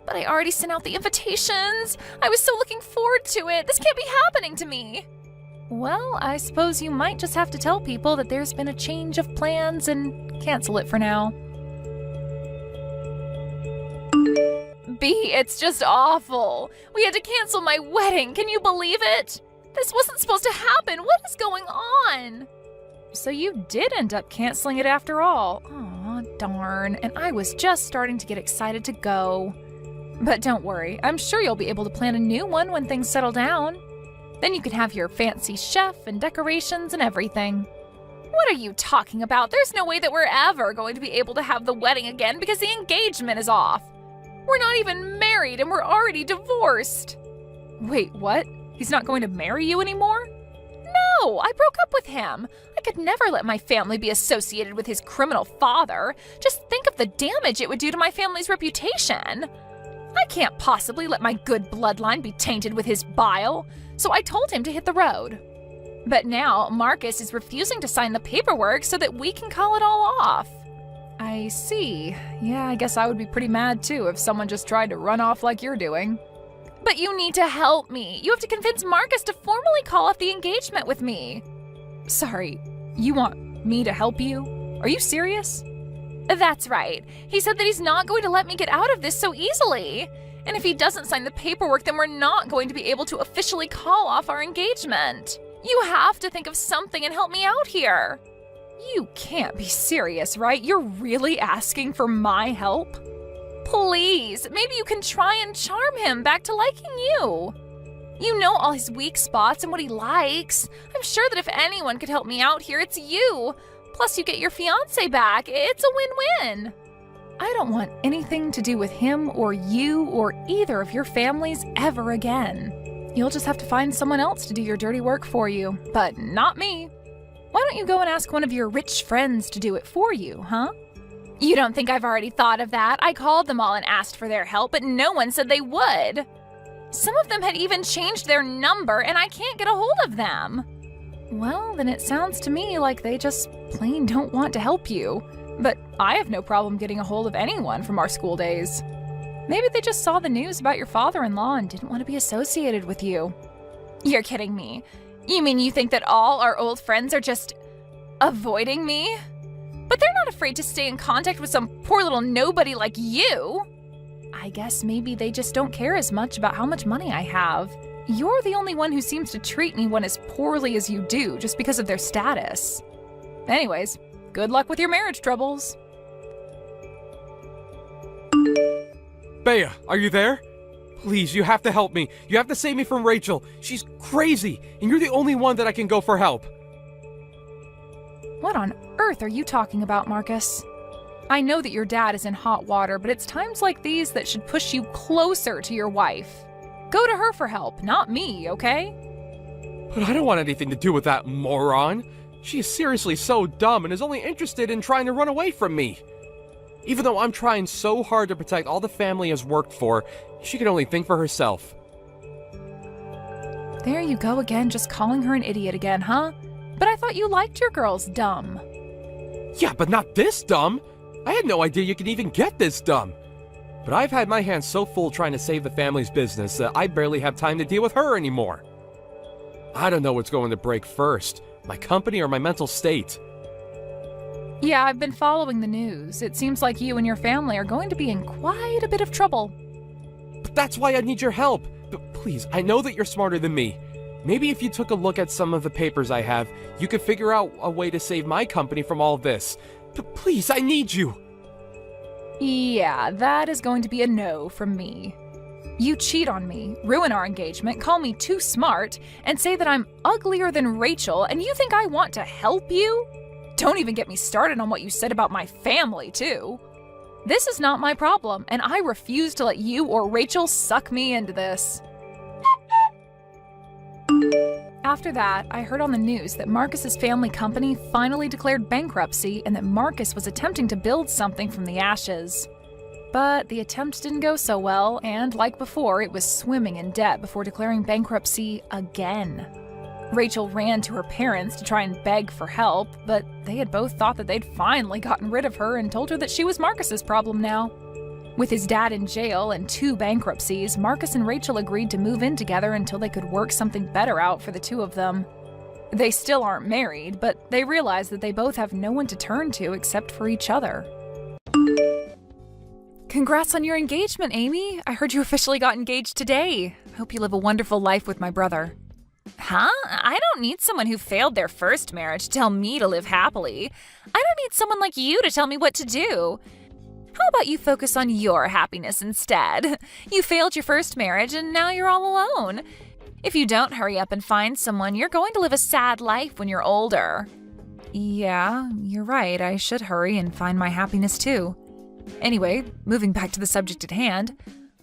But I already sent out the invitations. I was so looking forward to it. This can't be happening to me. Well, I suppose you might just have to tell people that there's been a change of plans and cancel it for now. B, it's just awful. We had to cancel my wedding. Can you believe it? This wasn't supposed to happen. What is going on? So you did end up canceling it after all. Aw, darn. And I was just starting to get excited to go. But don't worry, I'm sure you'll be able to plan a new one when things settle down. Then you can have your fancy chef and decorations and everything. What are you talking about? There's no way that we're ever going to be able to have the wedding again because the engagement is off. We're not even married and we're already divorced. Wait, what? He's not going to marry you anymore? No, I broke up with him. I could never let my family be associated with his criminal father. Just think of the damage it would do to my family's reputation. I can't possibly let my good bloodline be tainted with his bile, so I told him to hit the road. But now Marcus is refusing to sign the paperwork so that we can call it all off. I see. Yeah, I guess I would be pretty mad too if someone just tried to run off like you're doing. But you need to help me. You have to convince Marcus to formally call off the engagement with me. Sorry, you want me to help you? Are you serious? That's right. He said that he's not going to let me get out of this so easily. And if he doesn't sign the paperwork, then we're not going to be able to officially call off our engagement. You have to think of something and help me out here. You can't be serious, right? You're really asking for my help? Please, maybe you can try and charm him back to liking you. You know all his weak spots and what he likes. I'm sure that if anyone could help me out here, it's you. Plus, you get your fiancé back. It's a win-win. I don't want anything to do with him or you or either of your families ever again. You'll just have to find someone else to do your dirty work for you, but not me. Why don't you go and ask one of your rich friends to do it for you, huh? You don't think I've already thought of that? I called them all and asked for their help, but no one said they would. Some of them had even changed their number, and I can't get a hold of them. Well, then it sounds to me like they just plain don't want to help you. But I have no problem getting a hold of anyone from our school days. Maybe they just saw the news about your father-in-law and didn't want to be associated with you. You're kidding me. You mean you think that all our old friends are just avoiding me? But they're not afraid to stay in contact with some poor little nobody like you. I guess maybe they just don't care as much about how much money I have. You're the only one who seems to treat anyone as poorly as you do just because of their status. Anyways, good luck with your marriage troubles. Bea, are you there? Please, you have to help me. You have to save me from Rachel. She's crazy, and you're the only one that I can go for help. What on earth are you talking about, Marcus? I know that your dad is in hot water, but it's times like these that should push you closer to your wife. Go to her for help, not me, okay? But I don't want anything to do with that moron. She is seriously so dumb and is only interested in trying to run away from me. Even though I'm trying so hard to protect all the family has worked for, she can only think for herself. There you go again, just calling her an idiot again, huh? But I thought you liked your girls dumb. Yeah, but not this dumb. I had no idea you could even get this dumb. But I've had my hands so full trying to save the family's business that I barely have time to deal with her anymore. I don't know what's going to break first, my company or my mental state. Yeah, I've been following the news. It seems like you and your family are going to be in quite a bit of trouble. But that's why I need your help. But please, I know that you're smarter than me. Maybe if you took a look at some of the papers I have, you could figure out a way to save my company from all this. But please, I need you. Yeah, that is going to be a no from me. You cheat on me, ruin our engagement, call me too smart, and say that I'm uglier than Rachel, and you think I want to help you? Don't even get me started on what you said about my family, too. This is not my problem, and I refuse to let you or Rachel suck me into this. After that, I heard on the news that Marcus's family company finally declared bankruptcy and that Marcus was attempting to build something from the ashes. But the attempt didn't go so well, and like before, it was swimming in debt before declaring bankruptcy again. Rachel ran to her parents to try and beg for help, but they had both thought that they'd finally gotten rid of her and told her that she was Marcus's problem now. With his dad in jail and 2 bankruptcies, Marcus and Rachel agreed to move in together until they could work something better out for the two of them. They still aren't married, but they realize that they both have no one to turn to except for each other. Congrats on your engagement, Amy. I heard you officially got engaged today. I hope you live a wonderful life with my brother. Huh? I don't need someone who failed their first marriage to tell me to live happily. I don't need someone like you to tell me what to do. How about you focus on your happiness instead? You failed your first marriage and now you're all alone. If you don't hurry up and find someone, you're going to live a sad life when you're older. Yeah, you're right. I should hurry and find my happiness too. Anyway, moving back to the subject at hand,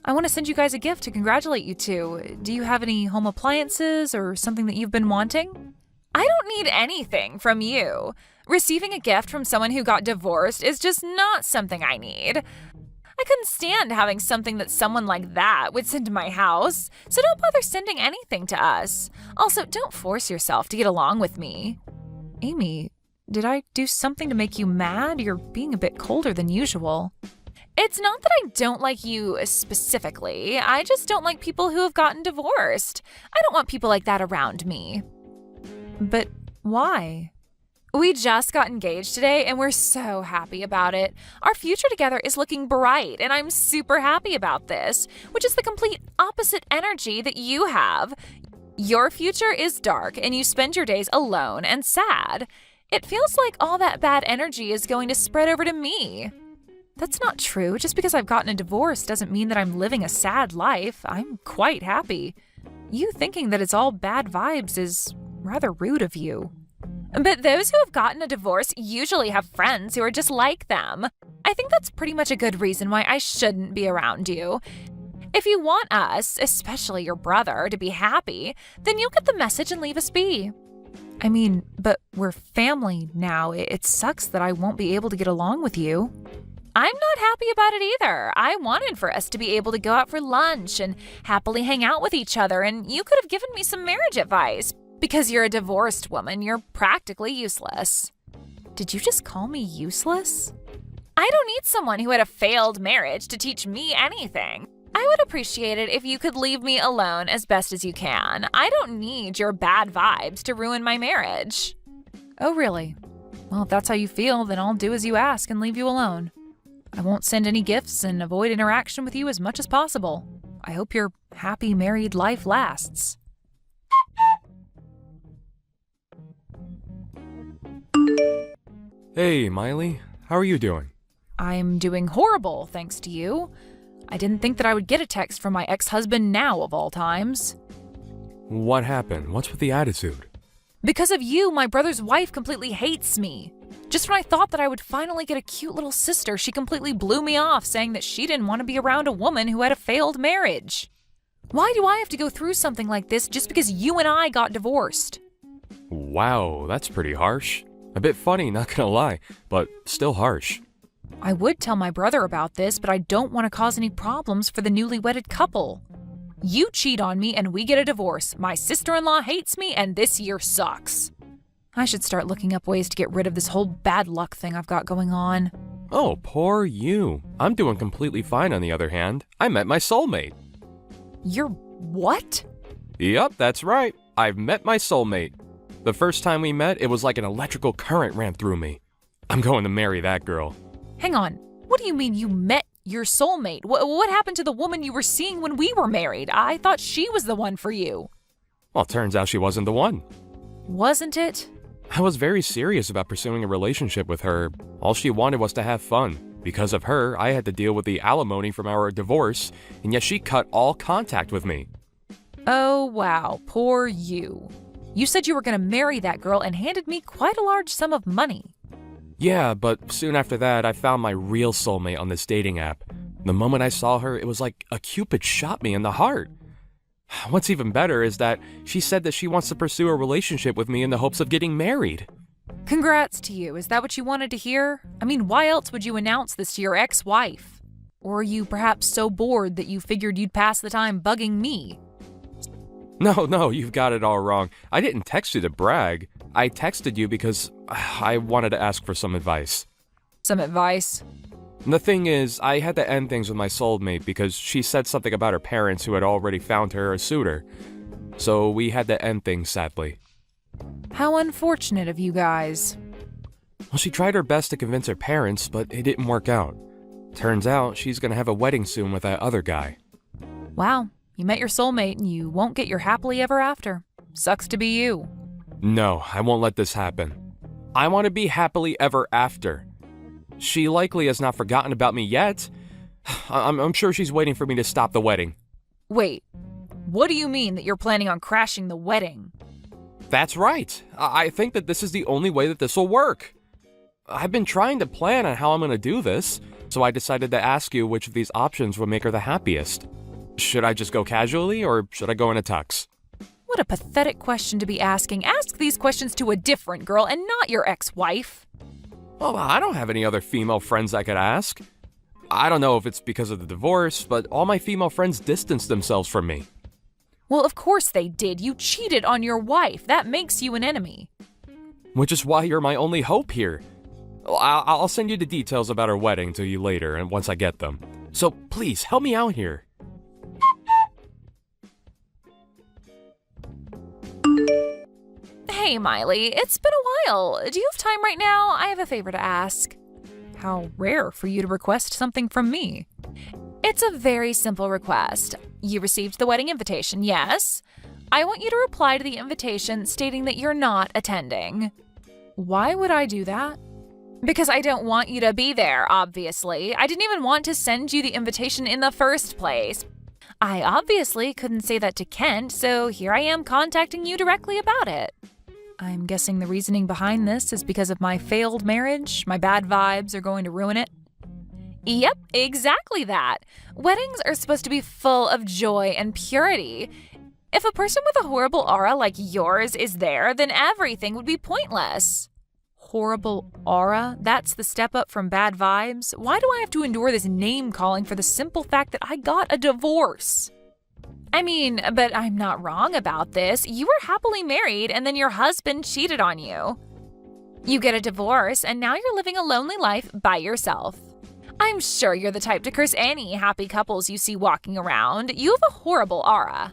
I want to send you guys a gift to congratulate you two. Do you have any home appliances or something that you've been wanting? I don't need anything from you. Receiving a gift from someone who got divorced is just not something I need. I couldn't stand having something that someone like that would send to my house, so don't bother sending anything to us. Also, don't force yourself to get along with me. Amy, did I do something to make you mad? You're being a bit colder than usual. It's not that I don't like you specifically. I just don't like people who have gotten divorced. I don't want people like that around me. But why? We just got engaged today and we're so happy about it. Our future together is looking bright and I'm super happy about this, which is the complete opposite energy that you have. Your future is dark and you spend your days alone and sad. It feels like all that bad energy is going to spread over to me. That's not true. Just because I've gotten a divorce doesn't mean that I'm living a sad life. I'm quite happy. You thinking that it's all bad vibes is rather rude of you. But those who have gotten a divorce usually have friends who are just like them. I think that's pretty much a good reason why I shouldn't be around you. If you want us, especially your brother, to be happy, then you'll get the message and leave us be. I mean, but we're family now. It sucks that I won't be able to get along with you. I'm not happy about it either. I wanted for us to be able to go out for lunch and happily hang out with each other, and you could have given me some marriage advice. Because you're a divorced woman, you're practically useless. Did you just call me useless? I don't need someone who had a failed marriage to teach me anything. I would appreciate it if you could leave me alone as best as you can. I don't need your bad vibes to ruin my marriage. Oh, really? Well, if that's how you feel, then I'll do as you ask and leave you alone. I won't send any gifts and avoid interaction with you as much as possible. I hope your happy married life lasts. Hey, Miley. How are you doing? I'm doing horrible, thanks to you. I didn't think that I would get a text from my ex-husband now, of all times. What happened? What's with the attitude? Because of you, my brother's wife completely hates me. Just when I thought that I would finally get a cute little sister, she completely blew me off, saying that she didn't want to be around a woman who had a failed marriage. Why do I have to go through something like this just because you and I got divorced? Wow, that's pretty harsh. A bit funny, not gonna lie, but still harsh. I would tell my brother about this, but I don't want to cause any problems for the newly wedded couple. You cheat on me and we get a divorce. My sister-in-law hates me and this year sucks. I should start looking up ways to get rid of this whole bad luck thing I've got going on. Oh, poor you. I'm doing completely fine on the other hand. I met my soulmate. You're what? Yup, that's right. I've met my soulmate. The first time we met, it was like an electrical current ran through me. I'm going to marry that girl. Hang on. What do you mean you met your soulmate? What happened to the woman you were seeing when we were married? I thought she was the one for you. Well, turns out she wasn't the one. Wasn't it? I was very serious about pursuing a relationship with her. All she wanted was to have fun. Because of her, I had to deal with the alimony from our divorce, and yet she cut all contact with me. Oh, wow. Poor you. You said you were going to marry that girl and handed me quite a large sum of money. Yeah, but soon after that, I found my real soulmate on this dating app. The moment I saw her, it was like a Cupid shot me in the heart. What's even better is that she said that she wants to pursue a relationship with me in the hopes of getting married. Congrats to you. Is that what you wanted to hear? I mean, why else would you announce this to your ex-wife? Or are you perhaps so bored that you figured you'd pass the time bugging me? No, you've got it all wrong. I didn't text you to brag. I texted you because I wanted to ask for some advice. Some advice? The thing is, I had to end things with my soulmate because she said something about her parents who had already found her a suitor. So we had to end things, sadly. How unfortunate of you guys. Well, she tried her best to convince her parents, but it didn't work out. Turns out she's gonna have a wedding soon with that other guy. Wow, you met your soulmate and you won't get your happily ever after. Sucks to be you. No, I won't let this happen. I want to be happily ever after. She likely has not forgotten about me yet. I'm sure she's waiting for me to stop the wedding. Wait, what do you mean that you're planning on crashing the wedding? That's right. I think that this is the only way that this will work. I've been trying to plan on how I'm going to do this, so I decided to ask you which of these options would make her the happiest. Should I just go casually, or should I go in a tux? What a pathetic question to be asking. Ask these questions to a different girl and not your ex-wife. Well, I don't have any other female friends I could ask. I don't know if it's because of the divorce, but all my female friends distanced themselves from me. Well, of course they did. You cheated on your wife. That makes you an enemy. Which is why you're my only hope here. I'll send you the details about our wedding to you later, and once I get them. So please, help me out here. Hey, Miley, it's been a while. Do you have time right now? I have a favor to ask. How rare for you to request something from me. It's a very simple request. You received the wedding invitation, yes? I want you to reply to the invitation stating that you're not attending. Why would I do that? Because I don't want you to be there, obviously. I didn't even want to send you the invitation in the first place. I obviously couldn't say that to Kent, so here I am contacting you directly about it. I'm guessing the reasoning behind this is because of my failed marriage. My bad vibes are going to ruin it. Yep, exactly that. Weddings are supposed to be full of joy and purity. If a person with a horrible aura like yours is there, then everything would be pointless. Horrible aura? That's the step up from bad vibes? Why do I have to endure this name calling for the simple fact that I got a divorce? I mean, but I'm not wrong about this. You were happily married and then your husband cheated on you. You get a divorce and now you're living a lonely life by yourself. I'm sure you're the type to curse any happy couples you see walking around. You have a horrible aura.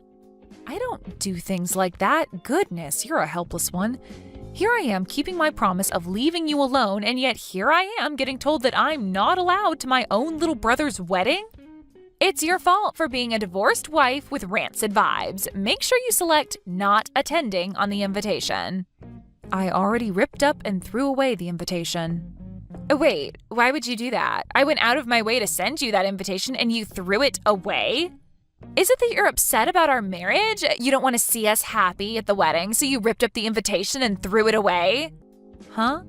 I don't do things like that. Goodness, you're a helpless one. Here I am keeping my promise of leaving you alone, and yet here I am getting told that I'm not allowed to my own little brother's wedding? It's your fault for being a divorced wife with rancid vibes. Make sure you select not attending on the invitation. I already ripped up and threw away the invitation. Wait, why would you do that? I went out of my way to send you that invitation and you threw it away? Is it that you're upset about our marriage? You don't want to see us happy at the wedding, so you ripped up the invitation and threw it away? Huh?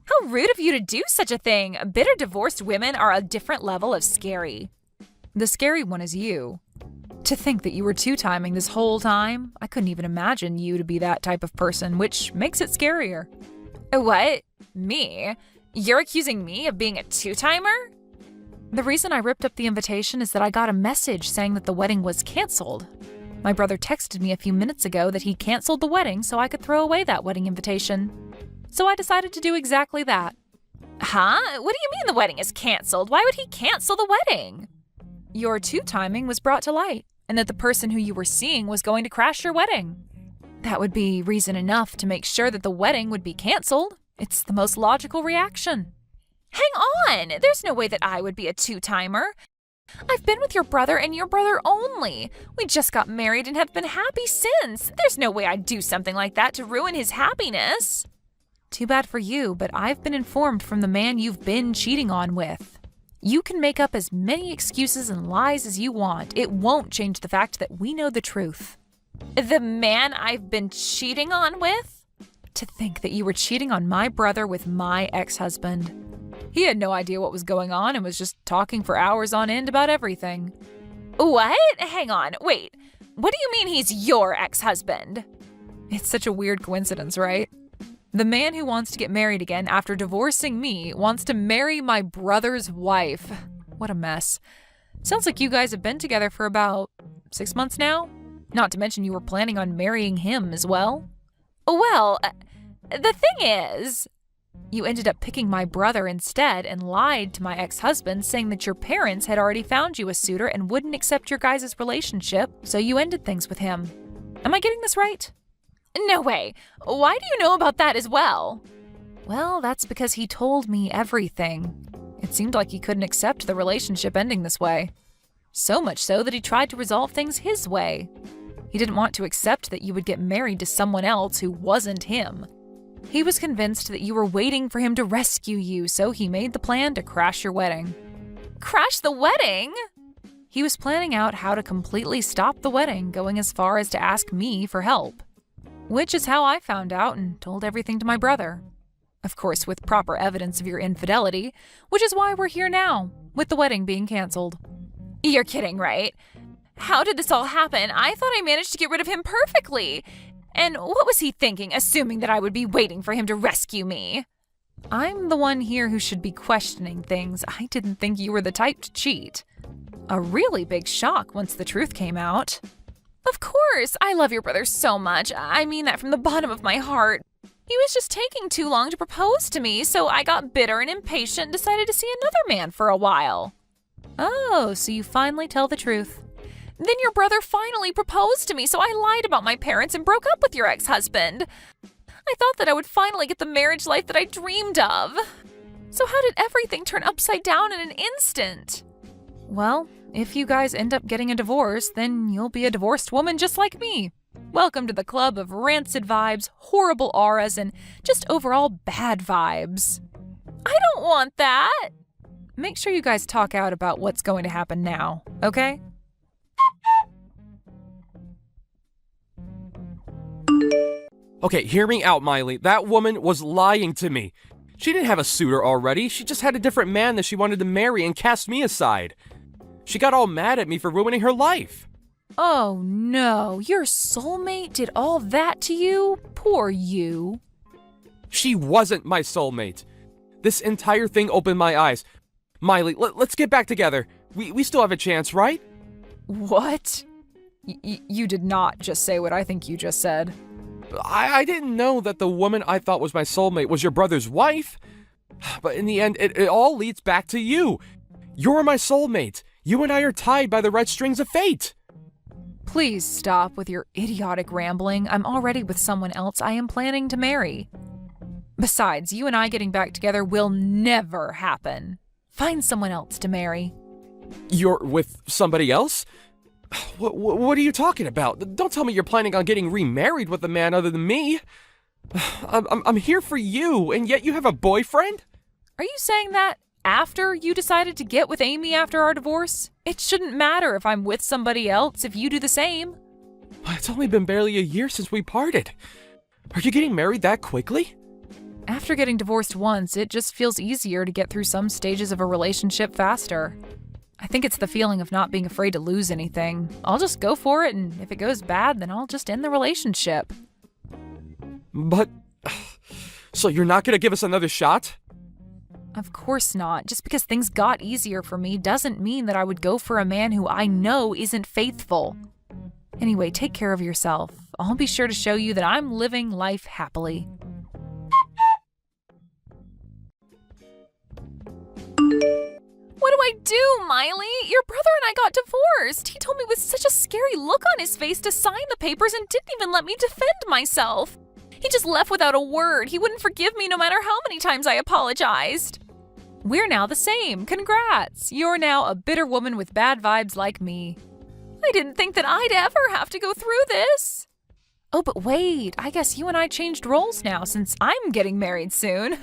How rude of you to do such a thing. Bitter divorced women are a different level of scary. The scary one is you. To think that you were two-timing this whole time, I couldn't even imagine you to be that type of person, which makes it scarier. What? Me? You're accusing me of being a two-timer? The reason I ripped up the invitation is that I got a message saying that the wedding was canceled. My brother texted me a few minutes ago that he canceled the wedding so I could throw away that wedding invitation. So I decided to do exactly that. Huh? What do you mean the wedding is canceled? Why would he cancel the wedding? Your two-timing was brought to light, and that the person who you were seeing was going to crash your wedding. That would be reason enough to make sure that the wedding would be canceled. It's the most logical reaction. Hang on! There's no way that I would be a two-timer. I've been with your brother and your brother only. We just got married and have been happy since. There's no way I'd do something like that to ruin his happiness. Too bad for you, but I've been informed from the man you've been cheating on with. You can make up as many excuses and lies as you want. It won't change the fact that we know the truth. The man I've been cheating on with? To think that you were cheating on my brother with my ex-husband. He had no idea what was going on and was just talking for hours on end about everything. What? Hang on, wait. What do you mean he's your ex-husband? It's such a weird coincidence, right? The man who wants to get married again after divorcing me wants to marry my brother's wife. What a mess. Sounds like you guys have been together for about 6 months now? Not to mention you were planning on marrying him as well. Well, the thing is, you ended up picking my brother instead and lied to my ex-husband saying that your parents had already found you a suitor and wouldn't accept your guys' relationship, so you ended things with him. Am I getting this right? No way. Why do you know about that as well? Well, that's because he told me everything. It seemed like he couldn't accept the relationship ending this way. So much so that he tried to resolve things his way. He didn't want to accept that you would get married to someone else who wasn't him. He was convinced that you were waiting for him to rescue you, so he made the plan to crash your wedding. Crash the wedding? He was planning out how to completely stop the wedding, going as far as to ask me for help. Which is how I found out and told everything to my brother. Of course, with proper evidence of your infidelity, which is why we're here now, with the wedding being canceled. You're kidding, right? How did this all happen? I thought I managed to get rid of him perfectly. And what was he thinking, assuming that I would be waiting for him to rescue me? I'm the one here who should be questioning things. I didn't think you were the type to cheat. A really big shock once the truth came out. Of course, I love your brother so much. I mean that from the bottom of my heart. He was just taking too long to propose to me, so I got bitter and impatient and decided to see another man for a while. Oh, so you finally tell the truth. Then your brother finally proposed to me, so I lied about my parents and broke up with your ex-husband. I thought that I would finally get the marriage life that I dreamed of. So how did everything turn upside down in an instant? Well, if you guys end up getting a divorce, then you'll be a divorced woman just like me. Welcome to the club of rancid vibes, horrible auras, and just overall bad vibes. I don't want that. Make sure you guys talk out about what's going to happen now, okay? Okay, hear me out, Miley. That woman was lying to me. She didn't have a suitor already. She just had a different man that she wanted to marry and cast me aside. She got all mad at me for ruining her life. Oh no, your soulmate did all that to you? Poor you. She wasn't my soulmate. This entire thing opened my eyes. Miley, let's get back together. We still have a chance, right? What? You did not just say what I think you just said. I didn't know that the woman I thought was my soulmate was your brother's wife. But in the end, it all leads back to you. You're my soulmate. You and I are tied by the red strings of fate. Please stop with your idiotic rambling. I'm already with someone else I am planning to marry. Besides, you and I getting back together will never happen. Find someone else to marry. You're with somebody else? What are you talking about? Don't tell me you're planning on getting remarried with a man other than me. I'm here for you, and yet you have a boyfriend? Are you saying that after you decided to get with Amy after our divorce? It shouldn't matter if I'm with somebody else if you do the same. It's only been barely a year since we parted. Are you getting married that quickly? After getting divorced once, it just feels easier to get through some stages of a relationship faster. I think it's the feeling of not being afraid to lose anything. I'll just go for it, and if it goes bad, then I'll just end the relationship. But, so you're not going to give us another shot? Of course not. Just because things got easier for me doesn't mean that I would go for a man who I know isn't faithful. Anyway, take care of yourself. I'll be sure to show you that I'm living life happily. What do I do, Miley? Your brother and I got divorced. He told me with such a scary look on his face to sign the papers and didn't even let me defend myself. He just left without a word. He wouldn't forgive me no matter how many times I apologized. We're now the same. Congrats. You're now a bitter woman with bad vibes like me. I didn't think that I'd ever have to go through this. Oh, but wait. I guess you and I changed roles now since I'm getting married soon.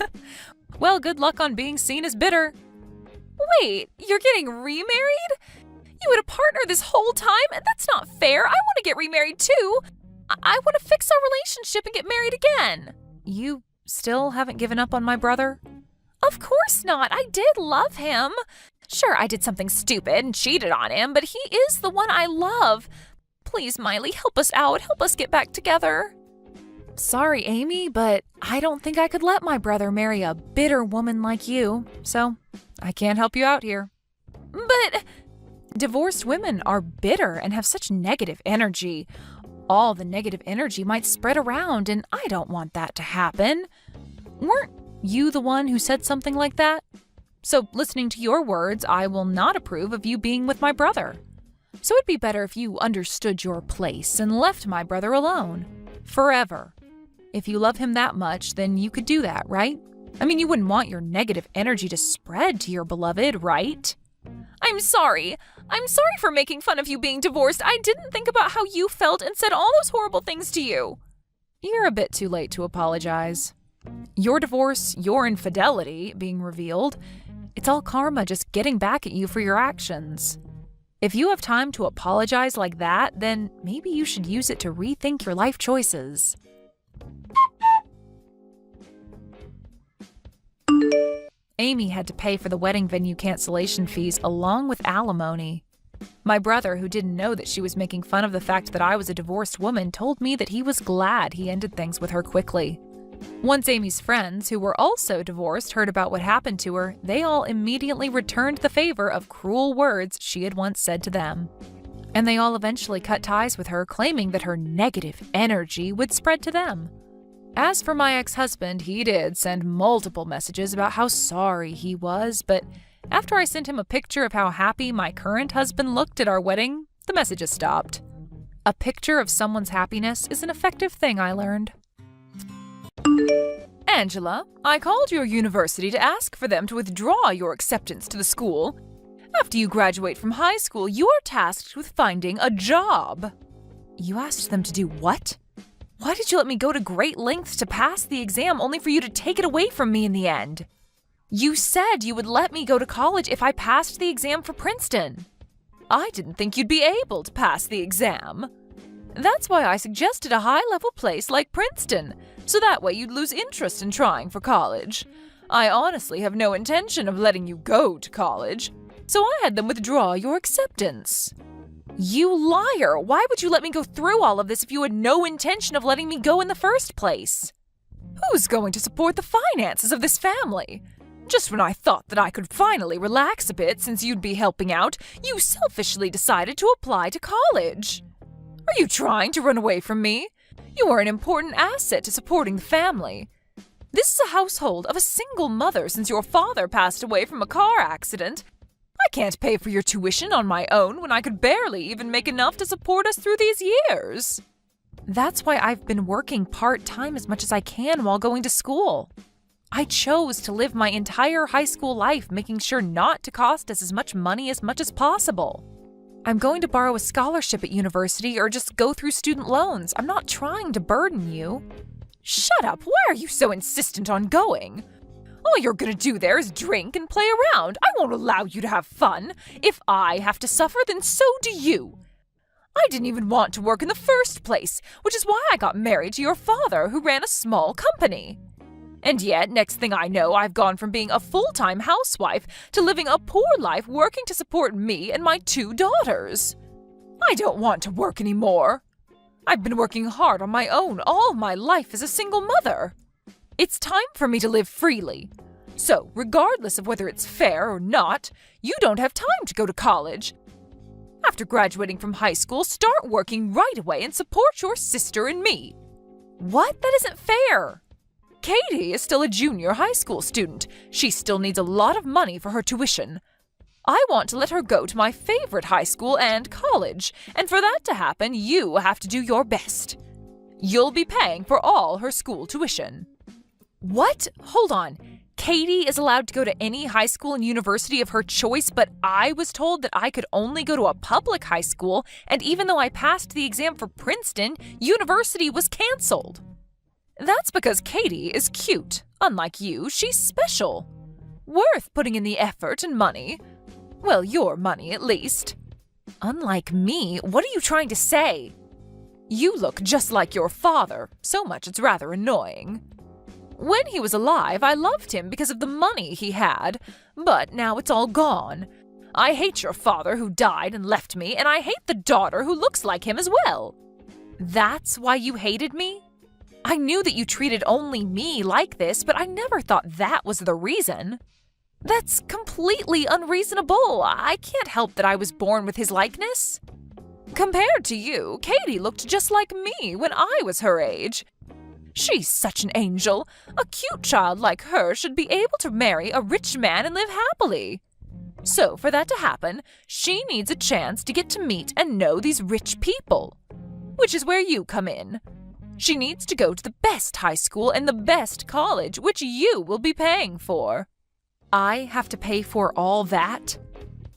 Well, good luck on being seen as bitter. Wait, you're getting remarried? You had a partner this whole time? That's not fair. I want to get remarried too. I want to fix our relationship and get married again. You still haven't given up on my brother? Of course not. I did love him. Sure, I did something stupid and cheated on him, but he is the one I love. Please, Miley, help us out. Help us get back together. Sorry, Amy, but I don't think I could let my brother marry a bitter woman like you, so I can't help you out here. But divorced women are bitter and have such negative energy. All the negative energy might spread around, and I don't want that to happen. Weren't you the one who said something like that? So, listening to your words, I will not approve of you being with my brother. So it'd be better if you understood your place and left my brother alone. Forever. If you love him that much, then you could do that, right? I mean, you wouldn't want your negative energy to spread to your beloved, right? I'm sorry. I'm sorry for making fun of you being divorced. I didn't think about how you felt and said all those horrible things to you. You're a bit too late to apologize. Your divorce, your infidelity being revealed, it's all karma just getting back at you for your actions. If you have time to apologize like that, then maybe you should use it to rethink your life choices. Amy had to pay for the wedding venue cancellation fees along with alimony. My brother, who didn't know that she was making fun of the fact that I was a divorced woman, told me that he was glad he ended things with her quickly. Once Amy's friends, who were also divorced, heard about what happened to her, they all immediately returned the favor of cruel words she had once said to them. And they all eventually cut ties with her, claiming that her negative energy would spread to them. As for my ex-husband, he did send multiple messages about how sorry he was, but after I sent him a picture of how happy my current husband looked at our wedding, the messages stopped. A picture of someone's happiness is an effective thing, I learned. Angela, I called your university to ask for them to withdraw your acceptance to the school. After you graduate from high school, you are tasked with finding a job. You asked them to do what? Why did you let me go to great lengths to pass the exam only for you to take it away from me in the end? You said you would let me go to college if I passed the exam for Princeton. I didn't think you'd be able to pass the exam. That's why I suggested a high-level place like Princeton, so that way you'd lose interest in trying for college. I honestly have no intention of letting you go to college, so I had them withdraw your acceptance. You liar! Why would you let me go through all of this if you had no intention of letting me go in the first place? Who's going to support the finances of this family? Just when I thought that I could finally relax a bit since you'd be helping out, you selfishly decided to apply to college. Are you trying to run away from me? You are an important asset to supporting the family. This is a household of a single mother since your father passed away from a car accident. I can't pay for your tuition on my own when I could barely even make enough to support us through these years. That's why I've been working part-time as much as I can while going to school. I chose to live my entire high school life making sure not to cost us as much as possible. I'm going to borrow a scholarship at university or just go through student loans. I'm not trying to burden you. Shut up! Why are you so insistent on going? All you're gonna do there is drink and play around. I won't allow you to have fun. If I have to suffer, then so do you. I didn't even want to work in the first place, which is why I got married to your father, who ran a small company. And yet, next thing I know, I've gone from being a full-time housewife to living a poor life working to support me and my 2 daughters. I don't want to work anymore. I've been working hard on my own all my life as a single mother. It's time for me to live freely. So, regardless of whether it's fair or not, you don't have time to go to college. After graduating from high school, start working right away and support your sister and me. What? That isn't fair. Katie is still a junior high school student. She still needs a lot of money for her tuition. I want to let her go to my favorite high school and college, and for that to happen, you have to do your best. You'll be paying for all her school tuition. What? Hold on. Katie is allowed to go to any high school and university of her choice, but I was told that I could only go to a public high school, and even though I passed the exam for Princeton, university was canceled. That's because Katie is cute. Unlike you, she's special. Worth putting in the effort and money. Well, your money at least. Unlike me, what are you trying to say? You look just like your father, so much it's rather annoying. When he was alive, I loved him because of the money he had, but now it's all gone. I hate your father who died and left me, and I hate the daughter who looks like him as well. That's why you hated me? I knew that you treated only me like this, but I never thought that was the reason. That's completely unreasonable. I can't help that I was born with his likeness. Compared to you, Katie looked just like me when I was her age. She's such an angel. A cute child like her should be able to marry a rich man and live happily. So for that to happen, she needs a chance to get to meet and know these rich people, which is where you come in. She needs to go to the best high school and the best college, which you will be paying for. I have to pay for all that?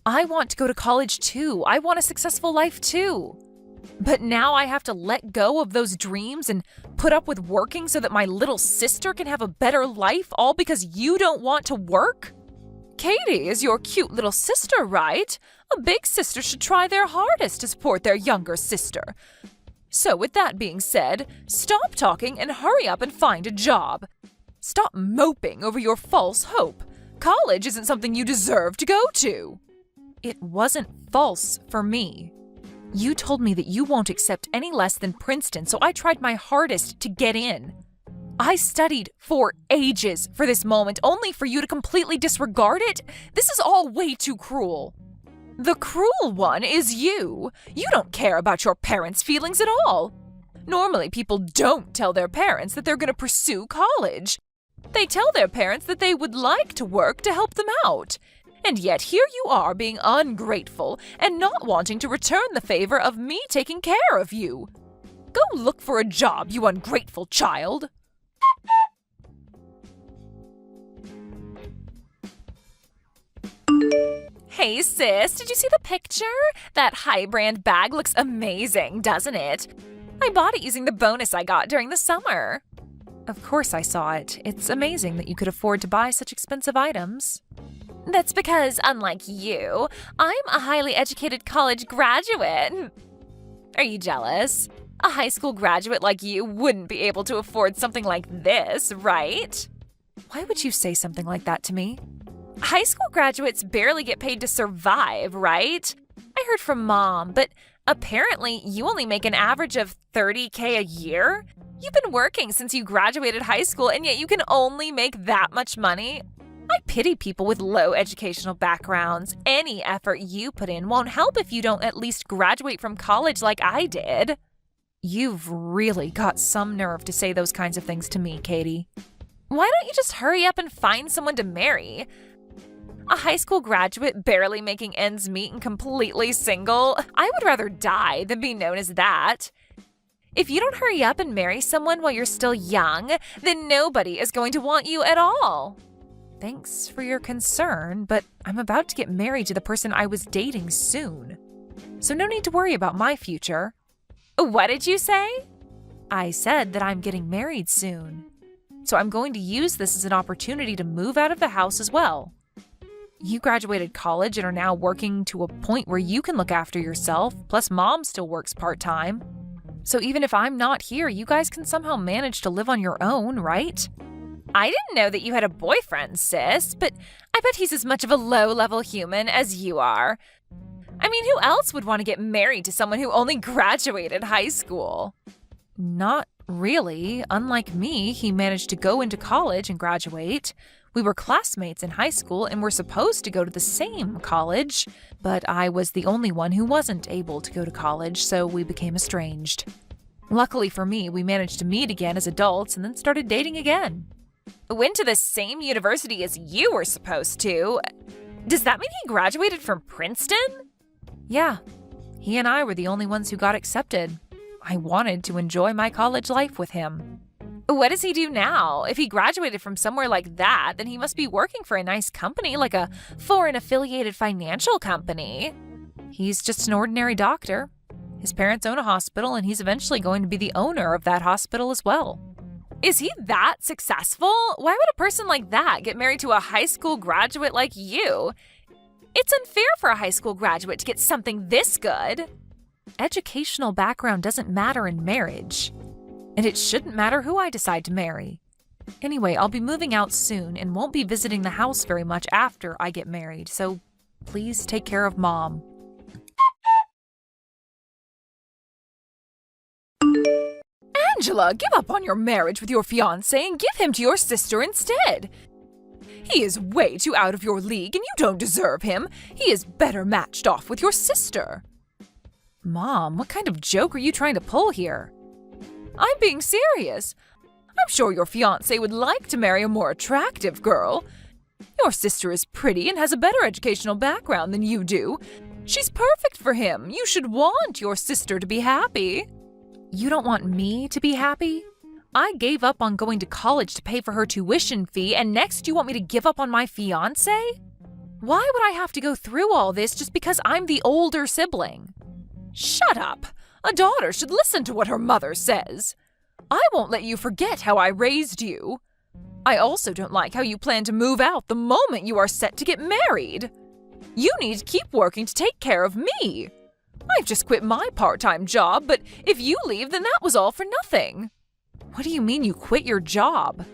I want to go to college too. I want a successful life too. But now I have to let go of those dreams and put up with working so that my little sister can have a better life, all because you don't want to work? Katie is your cute little sister, right? A big sister should try their hardest to support their younger sister. So with that being said, stop talking and hurry up and find a job. Stop moping over your false hope. College isn't something you deserve to go to. It wasn't false for me. You told me that you won't accept any less than Princeton, so I tried my hardest to get in. I studied for ages for this moment, only for you to completely disregard it? This is all way too cruel. The cruel one is you. You don't care about your parents' feelings at all. Normally, people don't tell their parents that they're going to pursue college. They tell their parents that they would like to work to help them out. And yet here you are being ungrateful and not wanting to return the favor of me taking care of you. Go look for a job, you ungrateful child. Hey sis, did you see the picture? That high-brand bag looks amazing, doesn't it? I bought it using the bonus I got during the summer. Of course I saw it. It's amazing that you could afford to buy such expensive items. That's because, unlike you, I'm a highly educated college graduate. Are you jealous? A high school graduate like you wouldn't be able to afford something like this, right? Why would you say something like that to me? High school graduates barely get paid to survive, right? I heard from Mom, but apparently you only make an average of $30K a year? You've been working since you graduated high school, and yet you can only make that much money? I pity people with low educational backgrounds. Any effort you put in won't help if you don't at least graduate from college like I did. You've really got some nerve to say those kinds of things to me, Katie. Why don't you just hurry up and find someone to marry? A high school graduate barely making ends meet and completely single? I would rather die than be known as that. If you don't hurry up and marry someone while you're still young, then nobody is going to want you at all. Thanks for your concern, but I'm about to get married to the person I was dating soon. So no need to worry about my future. What did you say? I said that I'm getting married soon. So I'm going to use this as an opportunity to move out of the house as well. You graduated college and are now working to a point where you can look after yourself, plus Mom still works part-time. So even if I'm not here, you guys can somehow manage to live on your own, right? I didn't know that you had a boyfriend, sis, but I bet he's as much of a low-level human as you are. I mean, who else would want to get married to someone who only graduated high school? Not really. Unlike me, he managed to go into college and graduate. We were classmates in high school and were supposed to go to the same college, but I was the only one who wasn't able to go to college, so we became estranged. Luckily for me, we managed to meet again as adults and then started dating again. Went to the same university as you were supposed to. Does that mean he graduated from Princeton? Yeah, he and I were the only ones who got accepted. I wanted to enjoy my college life with him. What does he do now? If he graduated from somewhere like that, then he must be working for a nice company, like a foreign-affiliated financial company. He's just an ordinary doctor. His parents own a hospital, and he's eventually going to be the owner of that hospital as well. Is he that successful? Why would a person like that get married to a high school graduate like you? It's unfair for a high school graduate to get something this good. Educational background doesn't matter in marriage. And it shouldn't matter who I decide to marry. Anyway, I'll be moving out soon and won't be visiting the house very much after I get married, so please take care of Mom. Angela, give up on your marriage with your fiancé and give him to your sister instead. He is way too out of your league and you don't deserve him. He is better matched off with your sister. Mom, what kind of joke are you trying to pull here? I'm being serious. I'm sure your fiancé would like to marry a more attractive girl. Your sister is pretty and has a better educational background than you do. She's perfect for him. You should want your sister to be happy. You don't want me to be happy? I gave up on going to college to pay for her tuition fee, and next you want me to give up on my fiancé? Why would I have to go through all this just because I'm the older sibling? Shut up. A daughter should listen to what her mother says. I won't let you forget how I raised you. I also don't like how you plan to move out the moment you are set to get married. You need to keep working to take care of me. I've just quit my part-time job, but if you leave, then that was all for nothing. What do you mean you quit your job?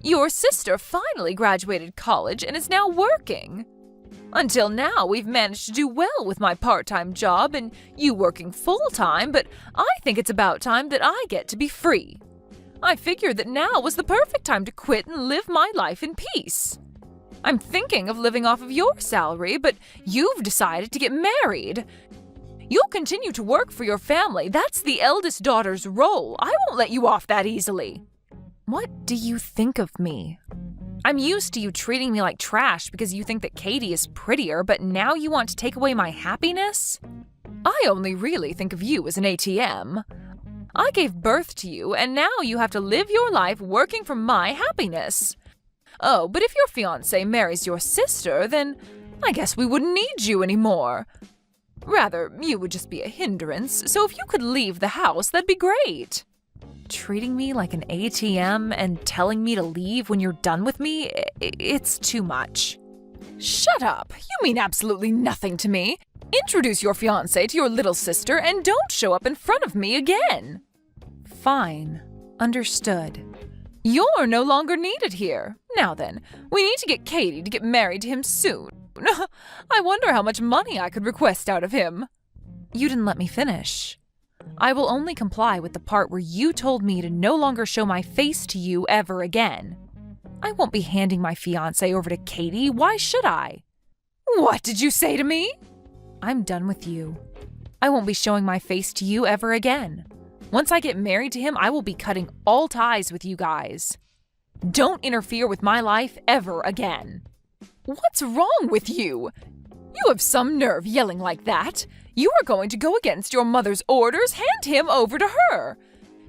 Your sister finally graduated college and is now working. Until now, we've managed to do well with my part-time job and you working full-time, but I think it's about time that I get to be free. I figured that now was the perfect time to quit and live my life in peace. I'm thinking of living off of your salary, but you've decided to get married. You'll continue to work for your family. That's the eldest daughter's role. I won't let you off that easily. What do you think of me? I'm used to you treating me like trash because you think that Katie is prettier, but now you want to take away my happiness? I only really think of you as an ATM. I gave birth to you, and now you have to live your life working for my happiness. Oh, but if your fiancé marries your sister, then I guess we wouldn't need you anymore. Rather, you would just be a hindrance, so if you could leave the house, that'd be great. Treating me like an ATM and telling me to leave when you're done with me, it's too much. Shut up! You mean absolutely nothing to me. Introduce your fiancé to your little sister and don't show up in front of me again. Fine. Understood. You're no longer needed here. Now then, we need to get Katie to get married to him soon. I wonder how much money I could request out of him. You didn't let me finish. I will only comply with the part where you told me to no longer show my face to you ever again. I won't be handing my fiancé over to Katie. Why should I? What did you say to me? I'm done with you. I won't be showing my face to you ever again. Once I get married to him, I will be cutting all ties with you guys. Don't interfere with my life ever again. What's wrong with you? You have some nerve yelling like that. You are going to go against your mother's orders. Hand him over to her.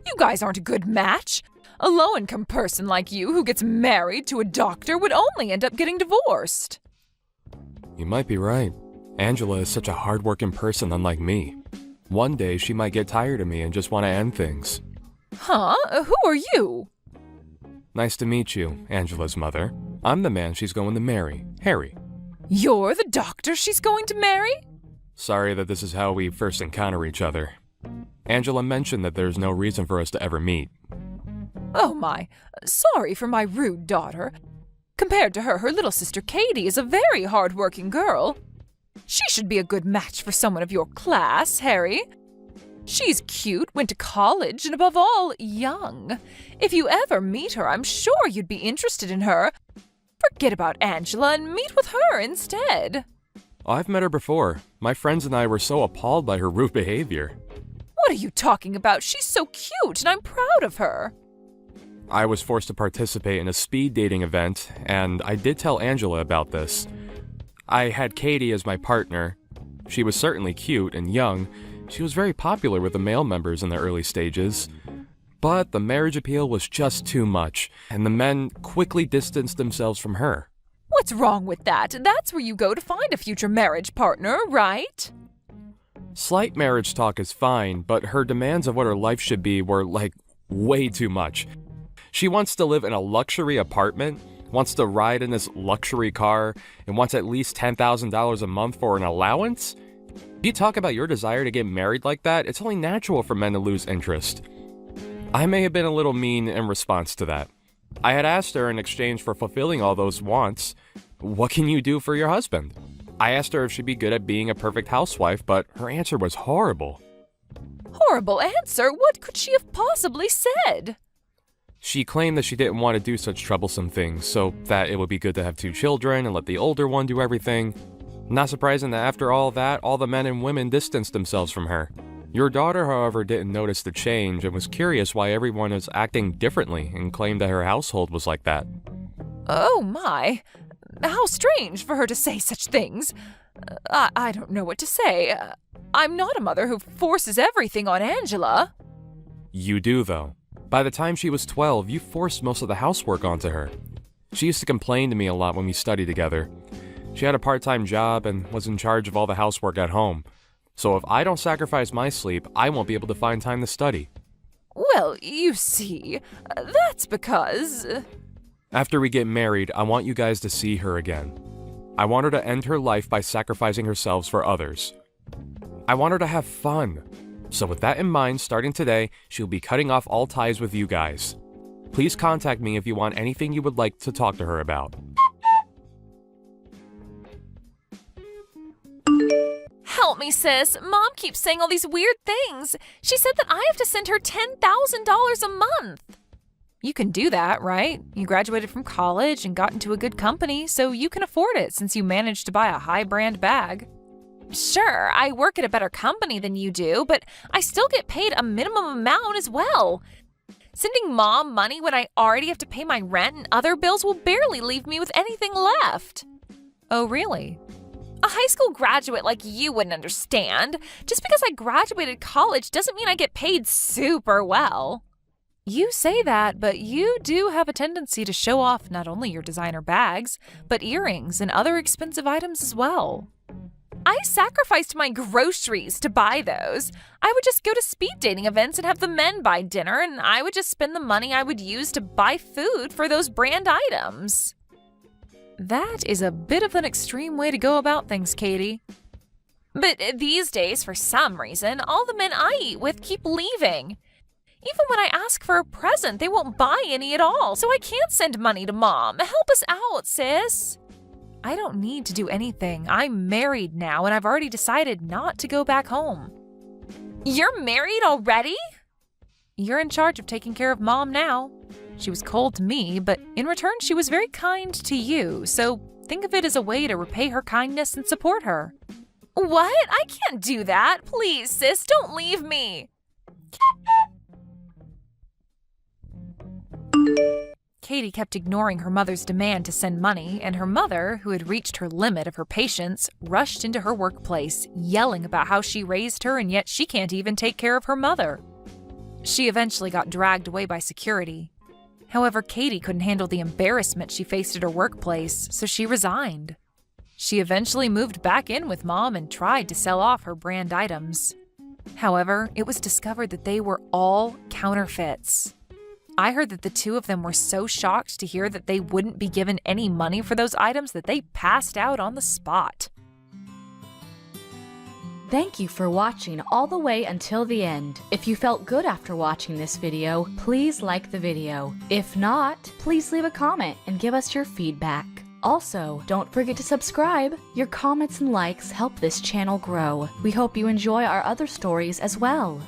You guys aren't a good match. A low-income person like you who gets married to a doctor would only end up getting divorced. You might be right. Angela is such a hard-working person unlike me. One day she might get tired of me and just want to end things. Huh? Who are you? Nice to meet you, Angela's mother. I'm the man she's going to marry, Harry. You're the doctor she's going to marry? Sorry that this is how we first encounter each other. Angela mentioned that there's no reason for us to ever meet. Oh my, sorry for my rude daughter. Compared to her, her little sister Katie is a very hard-working girl. She should be a good match for someone of your class, Harry. She's cute, went to college, and above all, young. If you ever meet her, I'm sure you'd be interested in her. Forget about Angela and meet with her instead. I've met her before. My friends and I were so appalled by her rude behavior. What are you talking about? She's so cute, and I'm proud of her. I was forced to participate in a speed dating event, and I did tell Angela about this. I had Katie as my partner. She was certainly cute and young. She was very popular with the male members in the early stages. But the marriage appeal was just too much, and the men quickly distanced themselves from her. What's wrong with that? That's where you go to find a future marriage partner, right? Slight marriage talk is fine, but her demands of what her life should be were, way too much. She wants to live in a luxury apartment, wants to ride in this luxury car, and wants at least $10,000 a month for an allowance? You talk about your desire to get married like that, it's only natural for men to lose interest. I may have been a little mean in response to that. I had asked her in exchange for fulfilling all those wants, what can you do for your husband? I asked her if she'd be good at being a perfect housewife, but her answer was horrible. Horrible answer? What could she have possibly said? She claimed that she didn't want to do such troublesome things, so that it would be good to have 2 children and let the older one do everything. Not surprising that after all that, all the men and women distanced themselves from her. Your daughter, however, didn't notice the change and was curious why everyone was acting differently and claimed that her household was like that. Oh my, how strange for her to say such things. I don't know what to say. I'm not a mother who forces everything on Angela. You do, though. By the time she was 12, you forced most of the housework onto her. She used to complain to me a lot when we studied together. She had a part-time job and was in charge of all the housework at home. So if I don't sacrifice my sleep, I won't be able to find time to study. Well, you see, that's because... After we get married, I want you guys to see her again. I want her to end her life by sacrificing herself for others. I want her to have fun. So with that in mind, starting today, she'll be cutting off all ties with you guys. Please contact me if you want anything you would like to talk to her about. Help me, sis. Mom keeps saying all these weird things. She said that I have to send her $10,000 a month. You can do that, right? You graduated from college and got into a good company, so you can afford it since you managed to buy a high-brand bag. Sure, I work at a better company than you do, but I still get paid a minimum amount as well. Sending Mom money when I already have to pay my rent and other bills will barely leave me with anything left. Oh, really? A high school graduate like you wouldn't understand. Just because I graduated college doesn't mean I get paid super well. You say that, but you do have a tendency to show off not only your designer bags, but earrings and other expensive items as well. I sacrificed my groceries to buy those. I would just go to speed dating events and have the men buy dinner, and I would just spend the money I would use to buy food for those brand items. That is a bit of an extreme way to go about things, Katie. But these days, for some reason, all the men I eat with keep leaving. Even when I ask for a present, they won't buy any at all, so I can't send money to Mom. Help us out, sis. I don't need to do anything. I'm married now, and I've already decided not to go back home. You're married already? You're in charge of taking care of Mom now. She was cold to me, but in return, she was very kind to you, so think of it as a way to repay her kindness and support her. What? I can't do that. Please, sis, don't leave me. Katie kept ignoring her mother's demand to send money, and her mother, who had reached her limit of her patience, rushed into her workplace, yelling about how she raised her and yet she can't even take care of her mother. She eventually got dragged away by security. However, Katie couldn't handle the embarrassment she faced at her workplace, so she resigned. She eventually moved back in with Mom and tried to sell off her brand items. However, it was discovered that they were all counterfeits. I heard that the two of them were so shocked to hear that they wouldn't be given any money for those items that they passed out on the spot. Thank you for watching all the way until the end. If you felt good after watching this video, please like the video. If not, please leave a comment and give us your feedback. Also, don't forget to subscribe. Your comments and likes help this channel grow. We hope you enjoy our other stories as well.